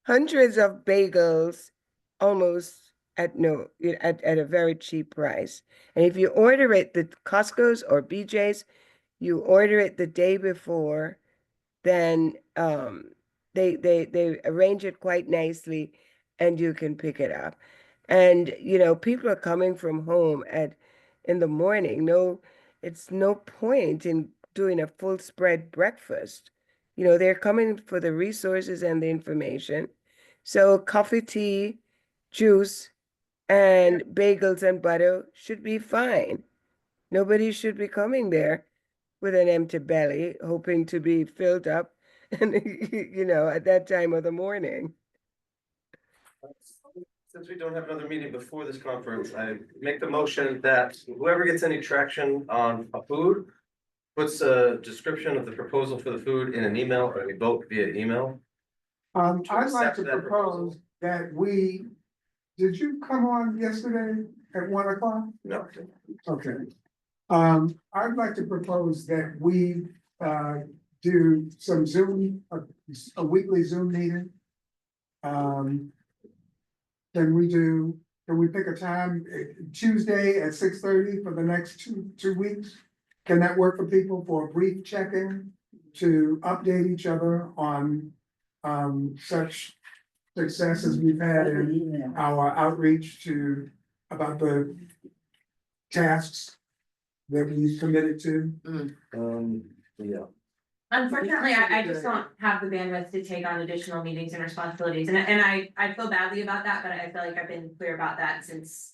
hundreds of bagels almost at no at a very cheap price. And if you order it, the Costco's or BJ's, you order it the day before, then they arrange it quite nicely and you can pick it up. And you know, people are coming from home in the morning. No, it's no point in doing a full spread breakfast. You know, they're coming for the resources and the information. So coffee, tea, juice, and bagels and butter should be fine. Nobody should be coming there with an empty belly, hoping to be filled up, and you know, at that time of the morning. Since we don't have another meeting before this conference, I make the motion that whoever gets any traction on a food. Puts a description of the proposal for the food in an email, or we vote via email. I'd like accept to that propose that did you come on yesterday at 1 o'clock? No. Okay. I'd like to propose that we, do some Zoom, a weekly Zoom meeting. Can we pick a time, Tuesday at 6:30 for the next two weeks? Can that work for people for a brief check-in to update each other on, such successes we've had in our outreach about the tasks that we committed to? Yeah. Unfortunately, I just don't have the bandwidth to take on additional meetings and responsibilities, and I feel badly about that, but I feel like I've been clear about that since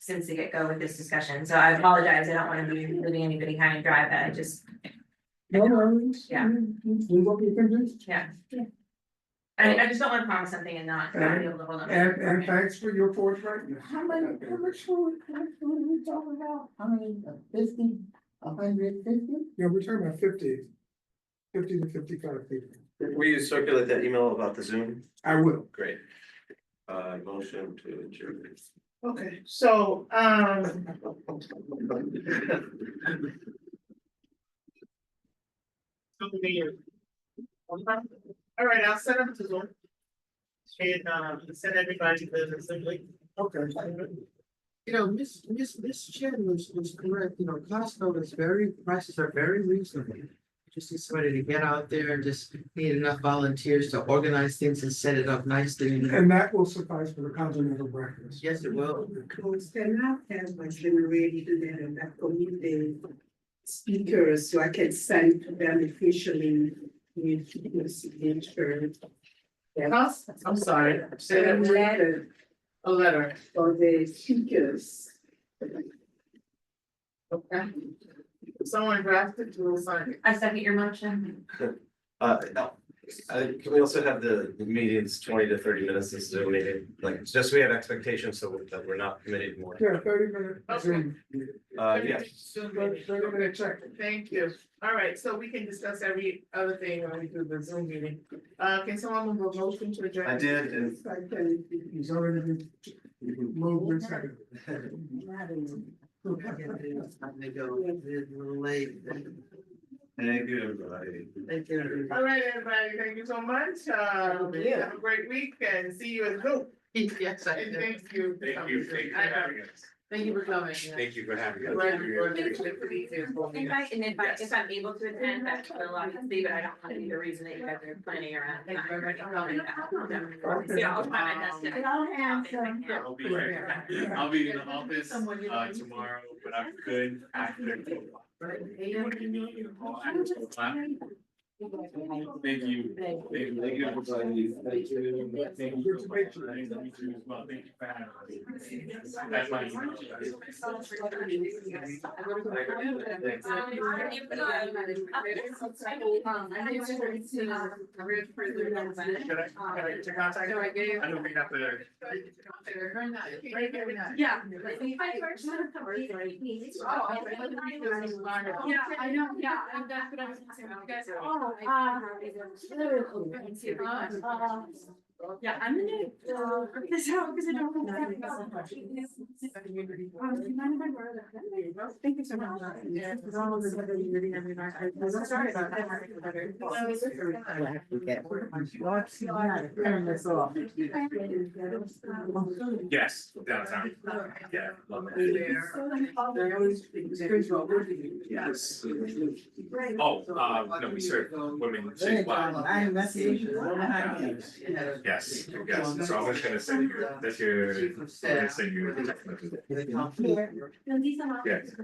since the get-go with this discussion, so I apologize, I don't wanna be leaving anybody high and dry, but I just, No worries. Yeah. We what we can do. yeah. I just don't wanna promise something and not be able to hold on. And thanks for your forthrightness. How much were we talking about? How many, 50, 150? Yeah, we're talking about 50 to 55 people. Will you circulate that email about the Zoom? I will. Great. Motion to adjourn. Okay, so, all right, I'll set up to Zoom. And, send everybody the Zoom link. Okay. You know, Miss Chen was correct, you know, Costco is prices are very reasonable. Just need somebody to get out there and just need enough volunteers to organize things and set it up nicely. And that will suffice for the continental breakfast. Yes, it will. Because can I have my generator do that and that commit the speakers so I can send it to them officially with the signature. Huh? I'm sorry, say that word. Letter A letter. for the speakers. Okay. Someone drafted to sign it. I second your motion. No. Can we also have the meetings 20 to 30 minutes this Zoom meeting, like, just so we have expectations so that we're not committing more. Yeah, 30 minutes. Okay. Yeah. Zoom 30 meeting. minute check. Thank you. All right, so we can discuss every other thing when we do the Zoom meeting. Can someone move a motion to adjourn? I did, and He's already been moved and seconded. They go, it's a little late. thank you, everybody. Thank you. All right, everybody, thank you so much. Have a great week and see you at Zoom. Yes, I And do. thank you. Thank you for having us. Thank you for coming. Thank you for having us. Glad you were there. It's easier for me. If I'm able to attend, that's a lot to see, but I don't want to be the reason that you guys are planning around. Thank you very much for coming. Yeah, I'll try my best to- I'll be here. I'll be in the office tomorrow, but I'm good after. You wanna give me a call after 12:00? Thank you. Thank you, everybody. Thank you. Thank you so much. Nice to meet you as well. Thank you for having us. That's my Should I check out? I know we have to. Yeah. Yeah, I know, yeah, and that's what I was saying, you guys are all, yeah, I'm gonna, this out, because I don't have. Thank you so much. Sorry about Yes, downtown. Yeah. love it. Yes. Oh, no, we serve women statewide. Yes, yes, so I'm just gonna send you, I'm gonna send you. a text message. Yes.